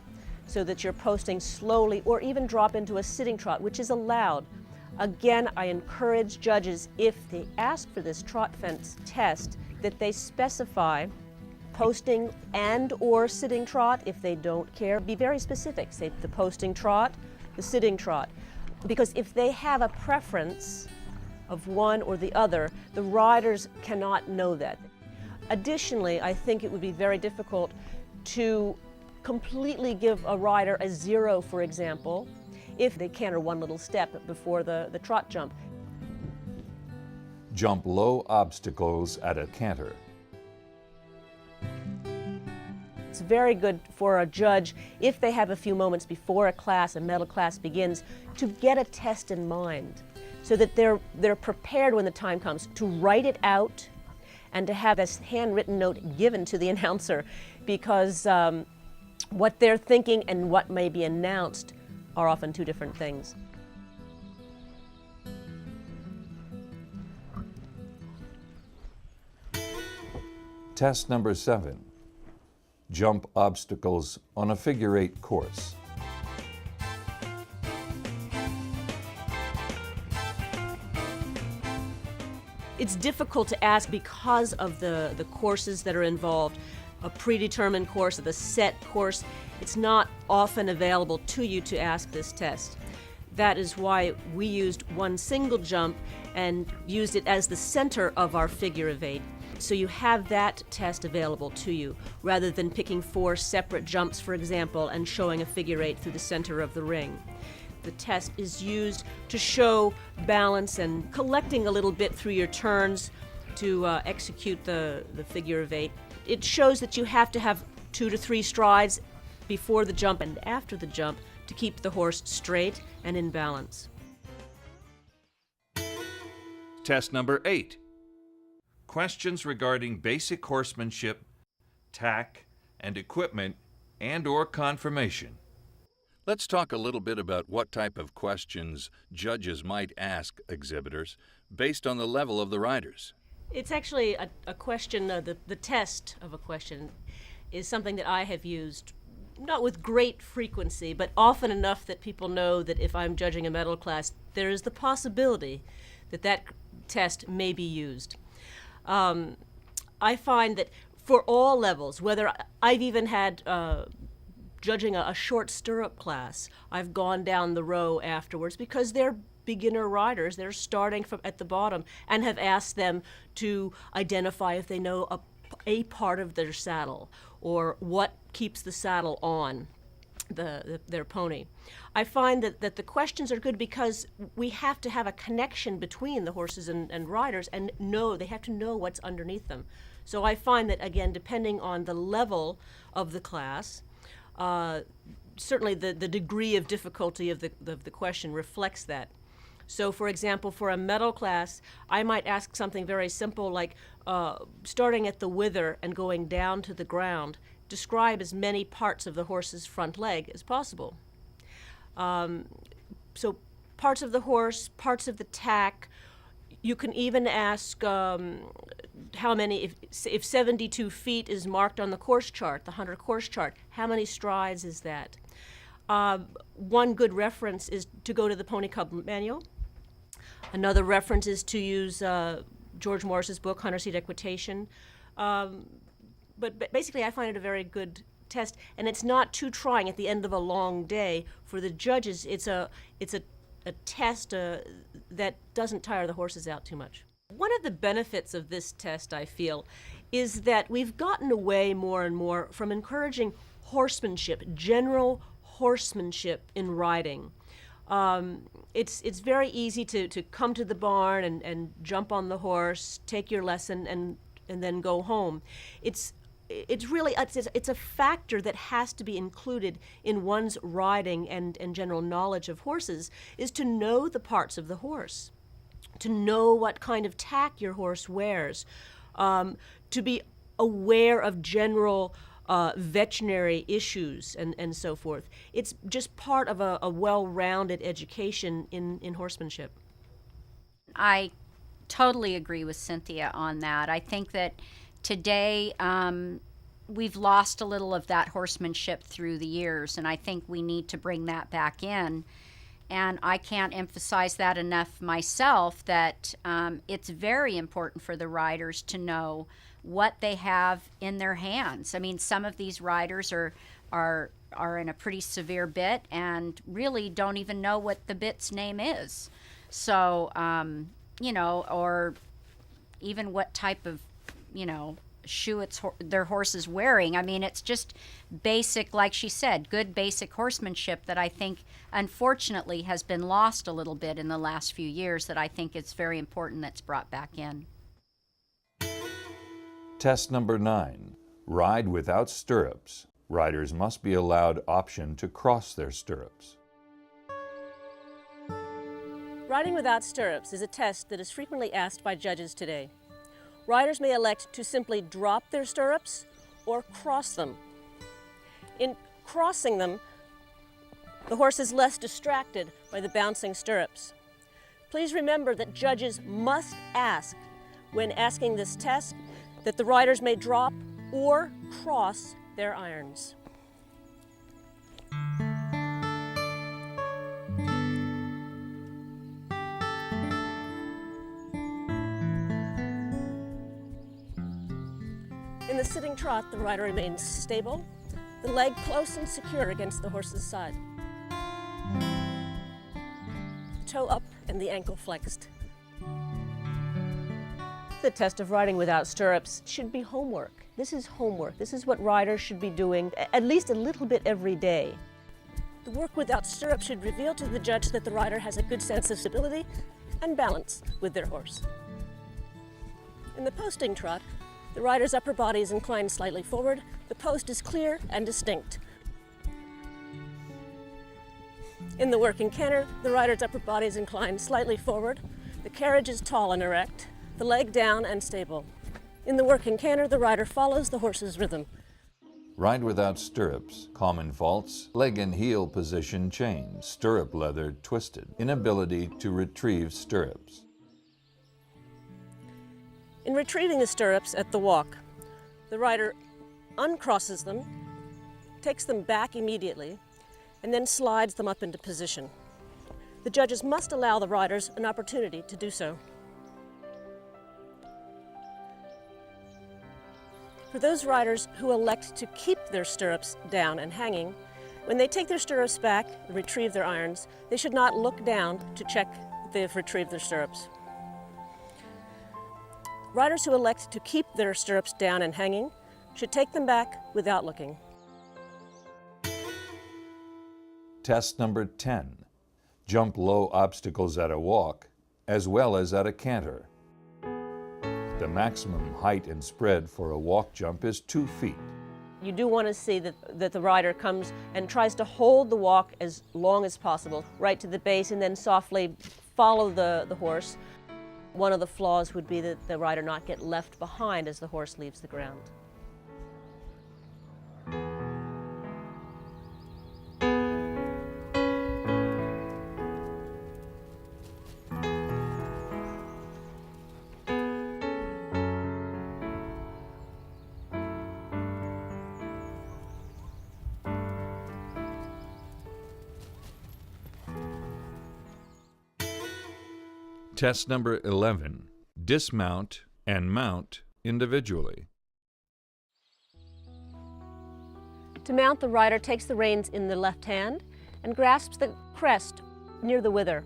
so that you're posting slowly or even drop into a sitting trot, which is allowed. Again, I encourage judges, if they ask for this trot fence test, that they specify posting and or sitting trot if they don't care. Be very specific, say the posting trot, the sitting trot. Because if they have a preference of one or the other, the riders cannot know that. Additionally, I think it would be very difficult to completely give a rider a 0, for example, if they canter one little step before the trot jump. Jump low obstacles at a canter. It's very good for a judge, if they have a few moments before a medal class begins, to get a test in mind so that they're prepared when the time comes to write it out and to have this handwritten note given to the announcer, because what they're thinking and what may be announced are often 2 different things. Test number 7. Jump obstacles on a figure 8 course. It's difficult to ask because of the courses that are involved. A predetermined course, the set course, it's not often available to you to ask this test. That is why we used one single jump and used it as the center of our figure of 8. So you have that test available to you, rather than picking 4 separate jumps, for example, and showing a figure 8 through the center of the ring. The test is used to show balance and collecting a little bit through your turns to execute the figure of 8. It shows that you have to have 2 to 3 strides before the jump and after the jump to keep the horse straight and in balance. Test number 8. Questions regarding basic horsemanship, tack, and equipment and/or conformation. Let's talk a little bit about what type of questions judges might ask exhibitors based on the level of the riders. It's actually a question, the test of a question is something that I have used, not with great frequency, but often enough that people know that if I'm judging a medal class, there is the possibility that that test may be used. I find that for all levels, whether I've even had judging a short stirrup class, I've gone down the row afterwards because they're beginner riders. They're starting from at the bottom and have asked them to identify if they know a part of their saddle or what keeps the saddle on their pony. I find that the questions are good because we have to have a connection between the horses and riders and they have to know what's underneath them. So I find that, again, depending on the level of the class, certainly the degree of difficulty of the question reflects that. So, for example, for a medal class, I might ask something very simple like starting at the wither and going down to the ground, describe as many parts of the horse's front leg as possible. So parts of the horse, parts of the tack. You can even ask how many, if 72 feet is marked on the course chart, the hunter course chart, how many strides is that? One good reference is to go to the Pony Club manual. Another reference is to use George Morris's book, Hunter Seat Equitation. But basically, I find it a very good test, and it's not too trying at the end of a long day. For the judges, it's a test that doesn't tire the horses out too much. One of the benefits of this test, I feel, is that we've gotten away more and more from encouraging horsemanship, general horsemanship in riding. It's very easy to come to the barn and jump on the horse, take your lesson, and then go home. It's a factor that has to be included in one's riding and general knowledge of horses, is to know the parts of the horse, to know what kind of tack your horse wears, to be aware of general veterinary issues and so forth. It's just part of a well-rounded education in horsemanship. I totally agree with Cynthia on that. I think that today we've lost a little of that horsemanship through the years, and I think we need to bring that back in. And I can't emphasize that enough myself, that it's very important for the riders to know what they have in their hands. I mean, some of these riders are in a pretty severe bit and really don't even know what the bit's name is. So, or even what type of, shoe their horse is wearing. I mean, it's just basic, like she said, good basic horsemanship that I think, unfortunately, has been lost a little bit in the last few years, that I think it's very important that's brought back in. Test number 9. Ride without stirrups. Riders must be allowed option to cross their stirrups. Riding without stirrups is a test that is frequently asked by judges today. Riders may elect to simply drop their stirrups or cross them. In crossing them, the horse is less distracted by the bouncing stirrups. Please remember that judges must ask, when asking this test, that the riders may drop or cross their irons. In the sitting trot, the rider remains stable, the leg close and secure against the horse's side. The toe up and the ankle flexed. The test of riding without stirrups should be homework. This is homework. This is what riders should be doing at least a little bit every day. The work without stirrups should reveal to the judge that the rider has a good sense of stability and balance with their horse. In the posting trot, the rider's upper body is inclined slightly forward. The post is clear and distinct. In the working canter, the rider's upper body is inclined slightly forward. The carriage is tall and erect, the leg down and stable. In the working canter, the rider follows the horse's rhythm. Ride without stirrups. Common faults: leg and heel position changed, stirrup leather twisted, inability to retrieve stirrups. In retrieving the stirrups at the walk, the rider uncrosses them, takes them back immediately, and then slides them up into position. The judges must allow the riders an opportunity to do so. For those riders who elect to keep their stirrups down and hanging, when they take their stirrups back and retrieve their irons, they should not look down to check that they have retrieved their stirrups. Riders who elect to keep their stirrups down and hanging should take them back without looking. Test number 10. Jump low obstacles at a walk as well as at a canter. The maximum height and spread for a walk jump is 2 feet. You do want to see that the rider comes and tries to hold the walk as long as possible, right to the base, and then softly follow the horse. One of the flaws would be that the rider not get left behind as the horse leaves the ground. Test number 11. Dismount and mount individually. To mount, the rider takes the reins in the left hand and grasps the crest near the wither.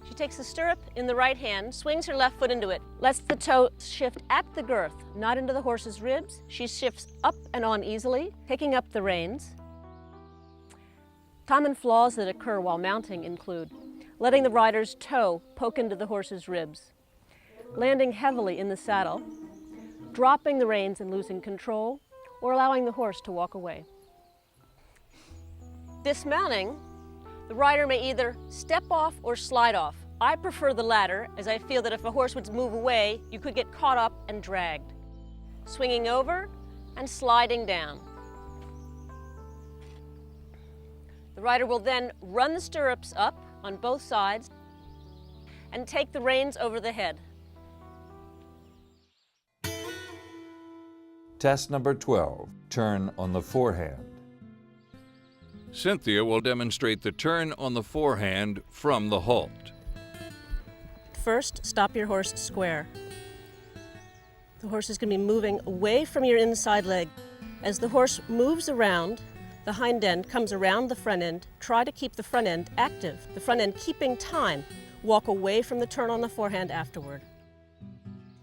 She takes the stirrup in the right hand, swings her left foot into it, lets the toe shift at the girth, not into the horse's ribs. She shifts up and on easily, picking up the reins. Common flaws that occur while mounting include letting the rider's toe poke into the horse's ribs, landing heavily in the saddle, dropping the reins and losing control, or allowing the horse to walk away. Dismounting, the rider may either step off or slide off. I prefer the latter, as I feel that if a horse would move away, you could get caught up and dragged. Swinging over and sliding down. The rider will then run the stirrups up on both sides and take the reins over the head. Test number 12. Turn on the forehand. Cynthia will demonstrate the turn on the forehand from the halt. First, stop your horse square. The horse is going to be moving away from your inside leg. As the horse moves around, the hind end comes around the front end. Try to keep the front end active, the front end keeping time. Walk away from the turn on the forehand afterward.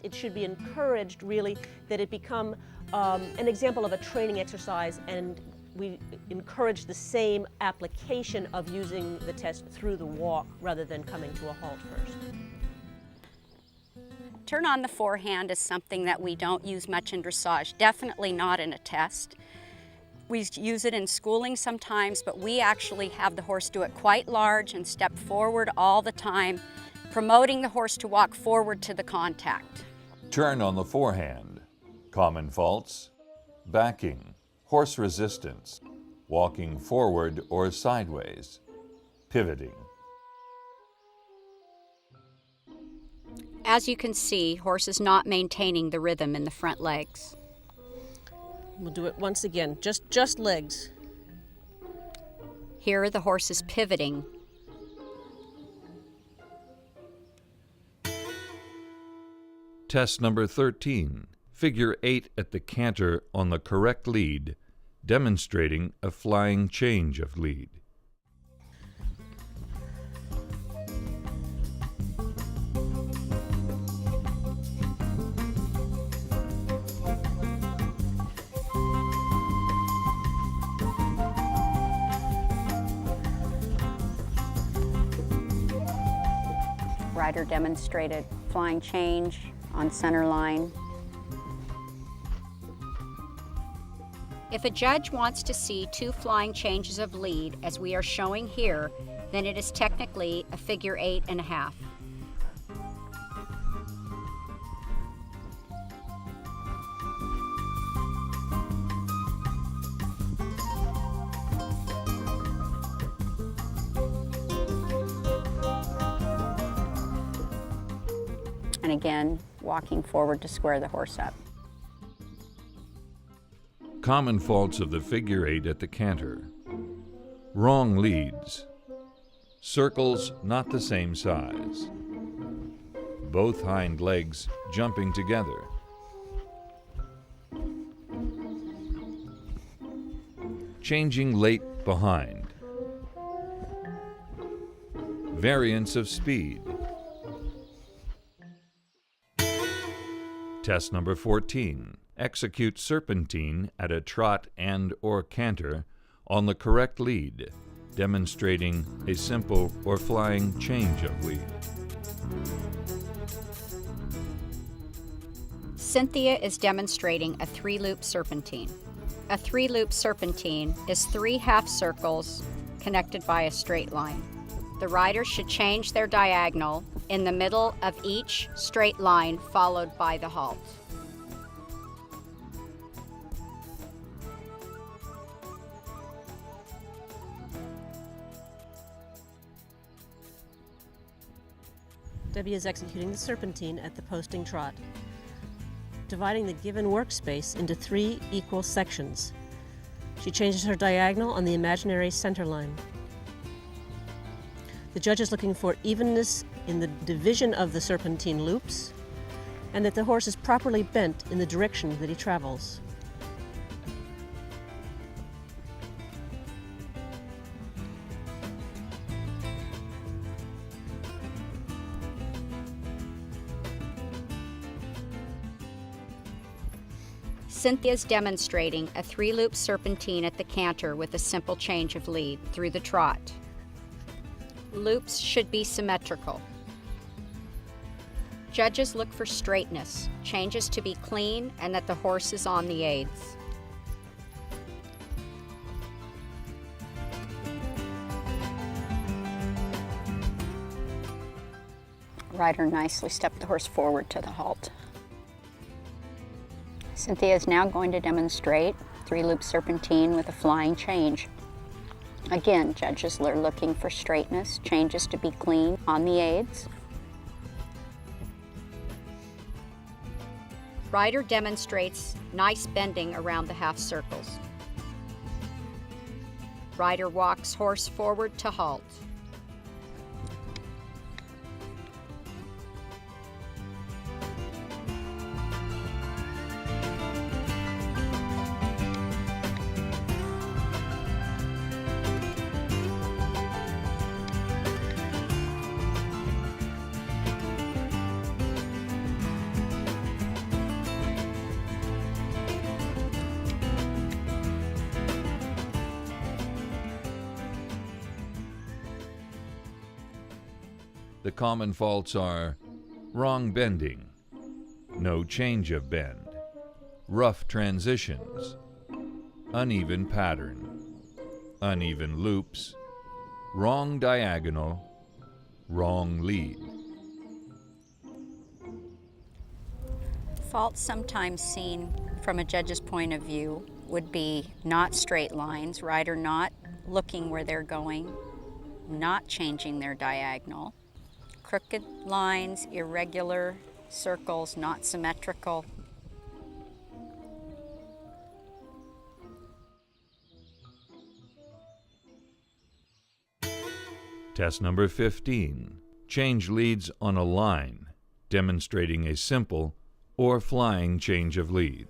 It should be encouraged, really, that it become an example of a training exercise, and we encourage the same application of using the test through the walk rather than coming to a halt first. Turn on the forehand is something that we don't use much in dressage, definitely not in a test. We use it in schooling sometimes, but we actually have the horse do it quite large and step forward all the time, promoting the horse to walk forward to the contact. Turn on the forehand. Common faults: backing, horse resistance, walking forward or sideways, pivoting. As you can see, horse is not maintaining the rhythm in the front legs. We'll do it once again, just legs. Here the horse is pivoting. Test number 13. Figure 8 at the canter on the correct lead, demonstrating a flying change of lead. Rider demonstrated flying change on center line. If a judge wants to see two flying changes of lead, as we are showing here, then it is technically a figure 8.5. And again, walking forward to square the horse up. Common faults of the figure 8 at the canter. Wrong leads. Circles not the same size. Both hind legs jumping together. Changing late behind. Variance of speed. Test number 14. Execute serpentine at a trot and/or canter on the correct lead, demonstrating a simple or flying change of lead. Cynthia is demonstrating a 3-loop serpentine. A 3-loop serpentine is 3 half circles connected by a straight line. The rider should change their diagonal in the middle of each straight line, followed by the halt. Debbie is executing the serpentine at the posting trot, dividing the given workspace into 3 equal sections. She changes her diagonal on the imaginary center line. The judge is looking for evenness in the division of the serpentine loops, and that the horse is properly bent in the direction that he travels. Cynthia's demonstrating a 3-loop serpentine at the canter with a simple change of lead through the trot. Loops should be symmetrical. Judges look for straightness, changes to be clean, and that the horse is on the aids. Rider nicely stepped the horse forward to the halt. Cynthia is now going to demonstrate 3-loop serpentine with a flying change. Again, judges are looking for straightness, changes to be clean on the aids. Rider demonstrates nice bending around the half circles. Rider walks horse forward to halt. The common faults are wrong bending, no change of bend, rough transitions, uneven pattern, uneven loops, wrong diagonal, wrong lead. Faults sometimes seen from a judge's point of view would be not straight lines, rider not looking where they're going, not changing their diagonal, crooked lines, irregular circles, not symmetrical. Test number 15. Change leads on a line, demonstrating a simple or flying change of lead.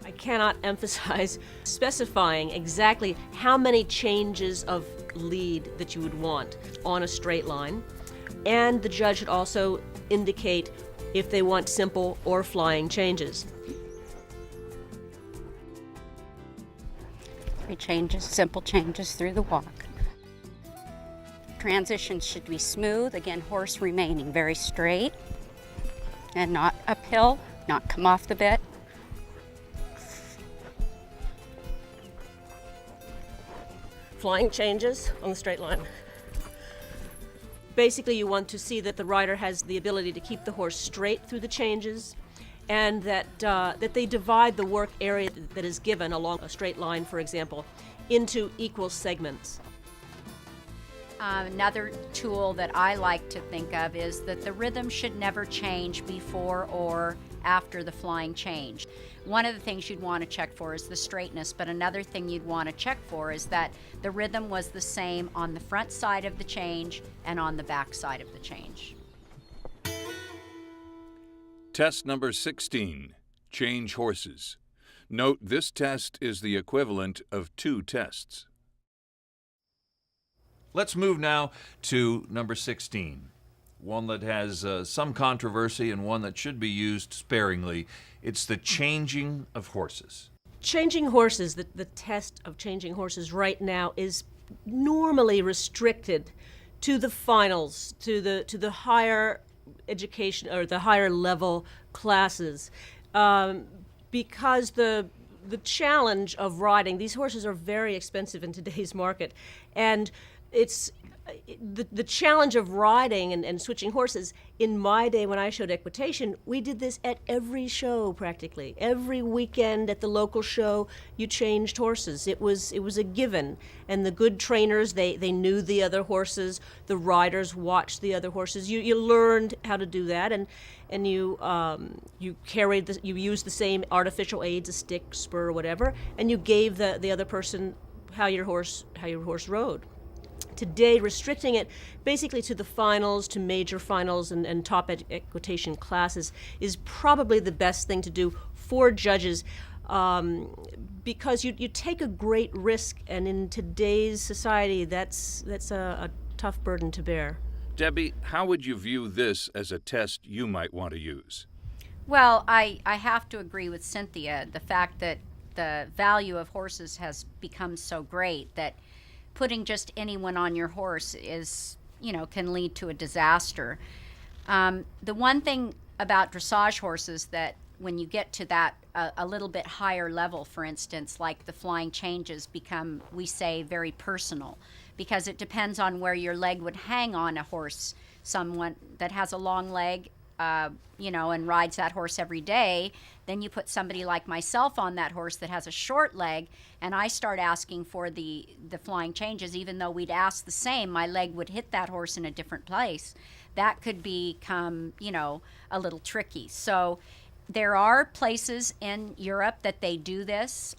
I cannot emphasize specifying exactly how many changes of lead that you would want on a straight line. And the judge should also indicate if they want simple or flying changes. 3 changes, simple changes through the walk. Transitions should be smooth. Again, horse remaining very straight and not uphill, not come off the bit. Flying changes on the straight line. Basically, you want to see that the rider has the ability to keep the horse straight through the changes, and that they divide the work area that is given along a straight line, for example, into equal segments. Another tool that I like to think of is that the rhythm should never change before or after the flying change. One of the things you'd want to check for is the straightness, but another thing you'd want to check for is that the rhythm was the same on the front side of the change and on the back side of the change. Test number 16, change horses. Note this test is the equivalent of 2 tests. Let's move now to number 16, one that has some controversy and one that should be used sparingly. It's the changing of horses. Changing horses, the test of changing horses right now is normally restricted to the finals, to the higher education or the higher level classes, because the challenge of riding, these horses are very expensive in today's market, and it's the challenge of riding and switching horses. In my day when I showed equitation, we did this at every show practically. Every weekend at the local show, you changed horses. It was a given. And the good trainers, they knew the other horses. The riders watched the other horses. You learned how to do that, and you you used the same artificial aids, a stick, spur, whatever, and you gave the other person how your horse rode. Today, restricting it basically to the finals, to major finals and top equitation classes is probably the best thing to do for judges, because you take a great risk, and in today's society, that's a tough burden to bear. Debbie, how would you view this as a test you might want to use? Well, I have to agree with Cynthia. The fact that the value of horses has become so great that putting just anyone on your horse is, can lead to a disaster. The one thing about dressage horses that when you get to that a little bit higher level, for instance, like the flying changes become, we say, very personal, because it depends on where your leg would hang on a horse. Someone that has a long leg, and rides that horse every day, then you put somebody like myself on that horse that has a short leg, and I start asking for the flying changes, even though we'd ask the same, my leg would hit that horse in a different place. That could become, a little tricky. So there are places in Europe that they do this.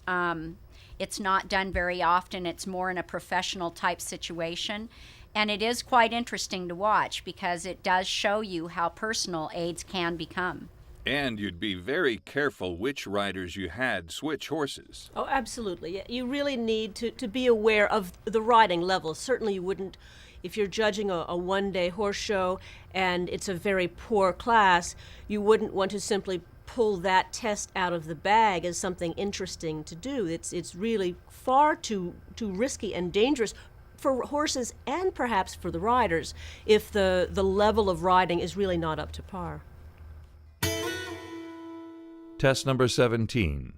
It's not done very often. It's more in a professional type situation. And it is quite interesting to watch because it does show you how personal aids can become. And you'd be very careful which riders you had switch horses. Oh, absolutely. You really need to be aware of the riding level. Certainly you wouldn't, if you're judging a one-day horse show and it's a very poor class, you wouldn't want to simply pull that test out of the bag as something interesting to do. It's really far too risky and dangerous for horses and perhaps for the riders if the level of riding is really not up to par. Test number 17,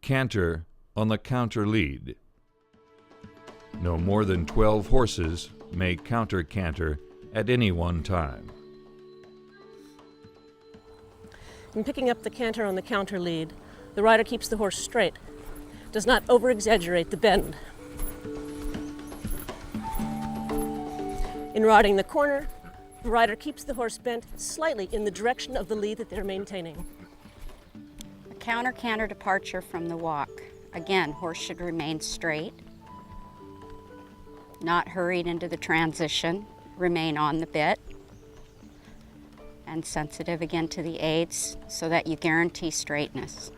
canter on the counter lead. No more than 12 horses may counter canter at any one time. In picking up the canter on the counter lead, the rider keeps the horse straight, does not over-exaggerate the bend. In riding the corner, the rider keeps the horse bent slightly in the direction of the lead that they're maintaining. A counter-canter departure from the walk. Again, horse should remain straight, not hurried into the transition, remain on the bit. and sensitive again to the aids so that you guarantee straightness.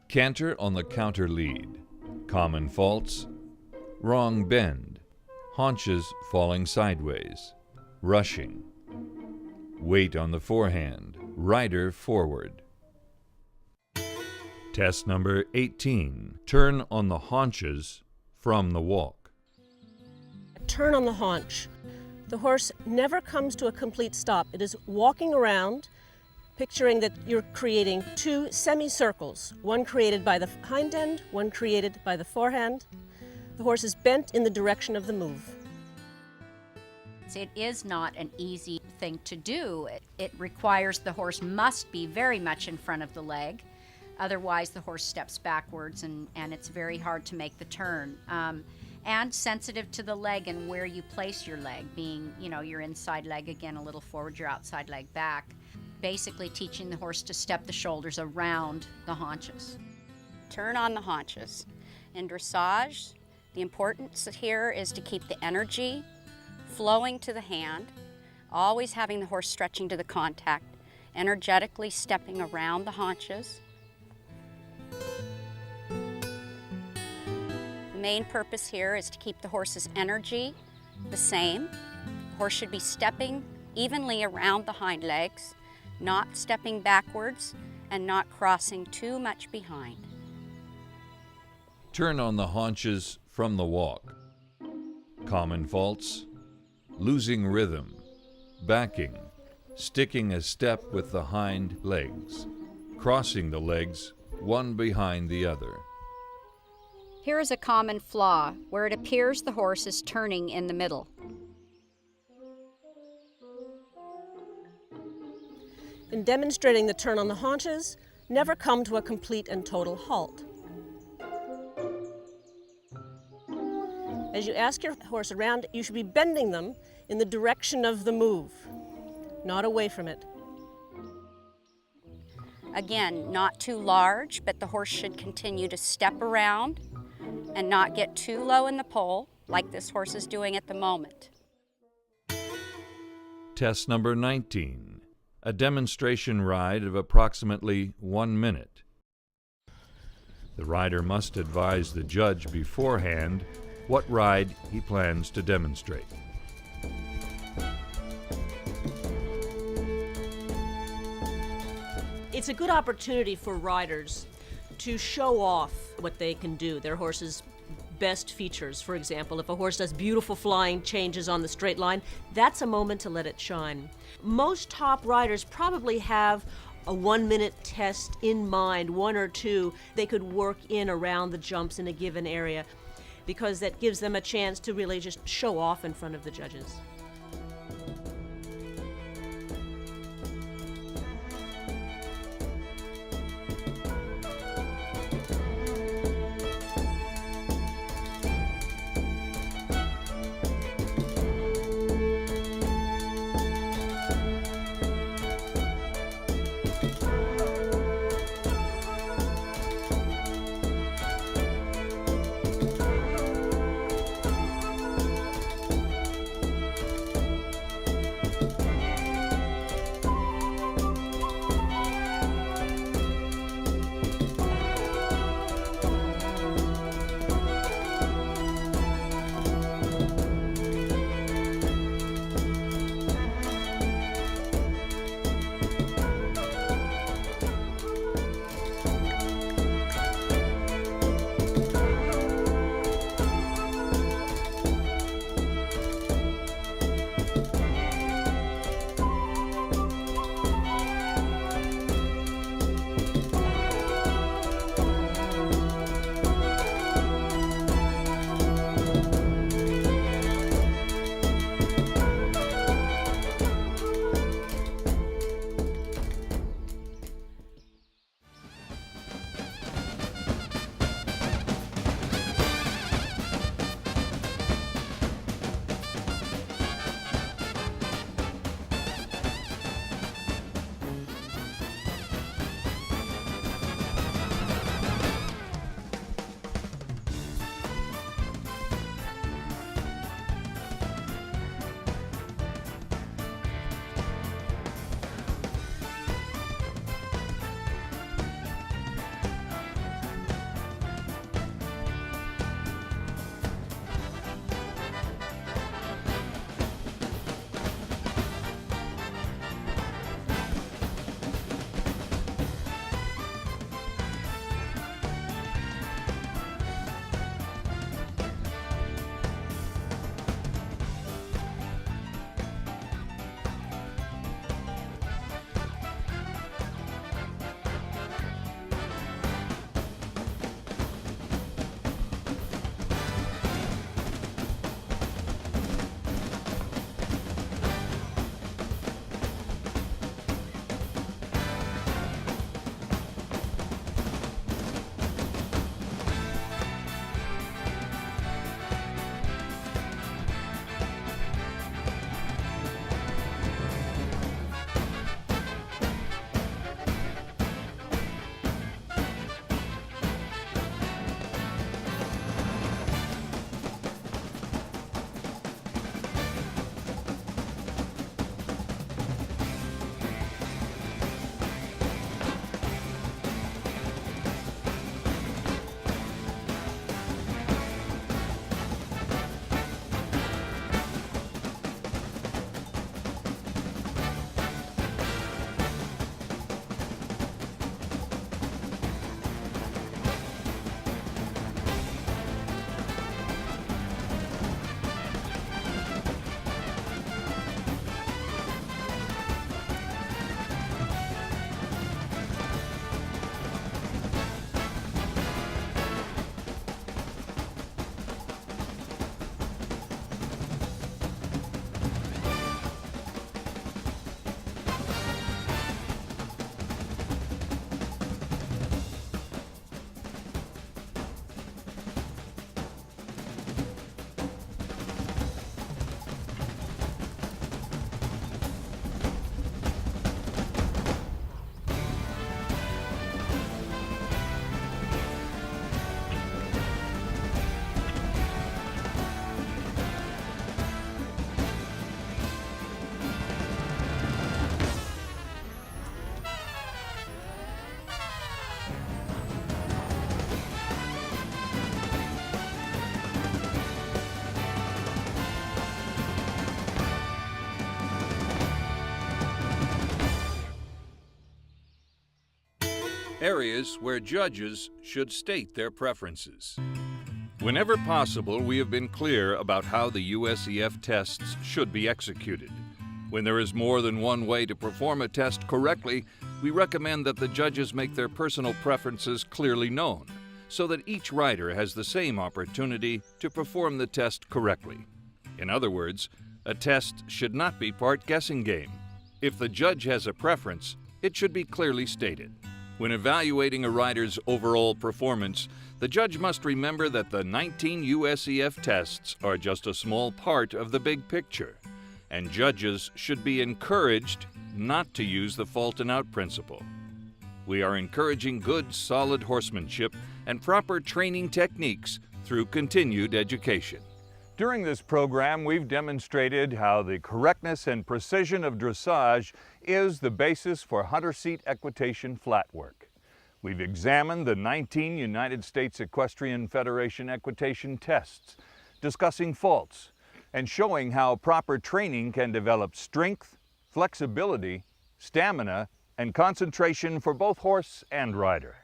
Canter on the counter lead. Common faults: wrong bend, haunches falling sideways, rushing. Weight on the forehand, rider forward. Test number 18. Turn on the haunches from the walk. Turn on the haunch. The horse never comes to a complete stop. It is walking around, picturing that you're creating two semicircles, one created by the hind end, one created by the forehand. The horse is bent in the direction of the move. It is not an easy thing to do. It requires the horse must be very much in front of the leg. Otherwise, the horse steps backwards and it's very hard to make the turn. And sensitive to the leg and where you place your leg, being, your inside leg again a little forward, your outside leg back. Basically teaching the horse to step the shoulders around the haunches. Turn on the haunches. In dressage, the importance here is to keep the energy flowing to the hand, always having the horse stretching to the contact, energetically stepping around the haunches. The main purpose here is to keep the horse's energy the same. The horse should be stepping evenly around the hind legs, not stepping backwards and not crossing too much behind. Turn on the haunches from the walk. Common faults: losing rhythm, backing, sticking a step with the hind legs, crossing the legs one behind the other. Here is a common flaw where it appears the horse is turning in the middle. In demonstrating the turn on the haunches, never come to a complete and total halt. As you ask your horse around, you should be bending them in the direction of the move, not away from it. Again, not too large, but the horse should continue to step around and not get too low in the pole, like this horse is doing at the moment. Test number 19. A demonstration ride of approximately 1 minute. The rider must advise the judge beforehand what ride he plans to demonstrate. It's a good opportunity for riders to show off what they can do, their horse's best features. For example, if a horse does beautiful flying changes on the straight line, that's a moment to let it shine. Most top riders probably have a 1-minute test in mind, one or two they could work in around the jumps in a given area, because that gives them a chance to really just show off in front of the judges. Areas where judges should state their preferences. Whenever possible, we have been clear about how the USEF tests should be executed. When there is more than one way to perform a test correctly, we recommend that the judges make their personal preferences clearly known, so that each rider has the same opportunity to perform the test correctly. In other words, a test should not be part guessing game. If the judge has a preference, it should be clearly stated. When evaluating a rider's overall performance, the judge must remember that the 19 USEF tests are just a small part of the big picture, and judges should be encouraged not to use the fault and out principle. We are encouraging good, solid horsemanship and proper training techniques through continued education. During this program, we've demonstrated how the correctness and precision of dressage is the basis for hunter seat equitation flat work. We've examined the 19 United States Equestrian Federation equitation tests, discussing faults, and showing how proper training can develop strength, flexibility, stamina, and concentration for both horse and rider.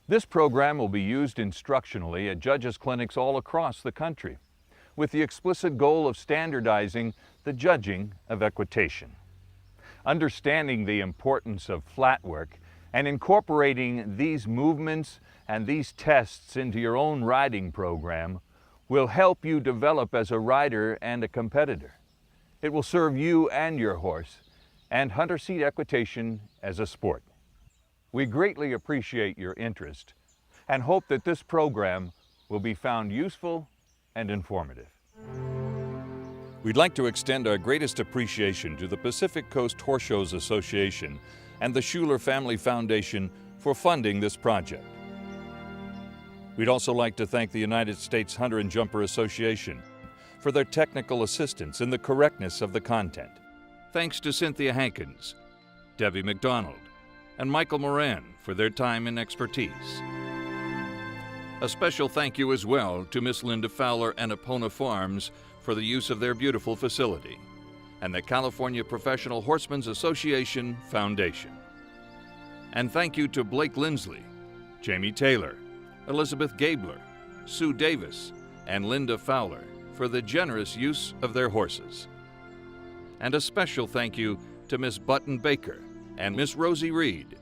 This program will be used instructionally at judges' clinics all across the country, with the explicit goal of standardizing the judging of equitation. Understanding the importance of flat work and incorporating these movements and these tests into your own riding program will help you develop as a rider and a competitor. It will serve you and your horse, and hunter seat equitation as a sport. We greatly appreciate your interest and hope that this program will be found useful and informative. We'd like to extend our greatest appreciation to the Pacific Coast Horse Shows Association and the Schuler Family Foundation for funding this project. We'd also like to thank the United States Hunter and Jumper Association for their technical assistance in the correctness of the content. Thanks to Cynthia Hankins, Debbie McDonald, and Michael Moran for their time and expertise. A special thank you as well to Miss Linda Fowler and Epona Farms for the use of their beautiful facility, and the California Professional Horsemen's Association Foundation. And thank you to Blake Lindsley, Jamie Taylor, Elizabeth Gabler, Sue Davis, and Linda Fowler for the generous use of their horses. And a special thank you to Miss Button Baker and Miss Rosie Reed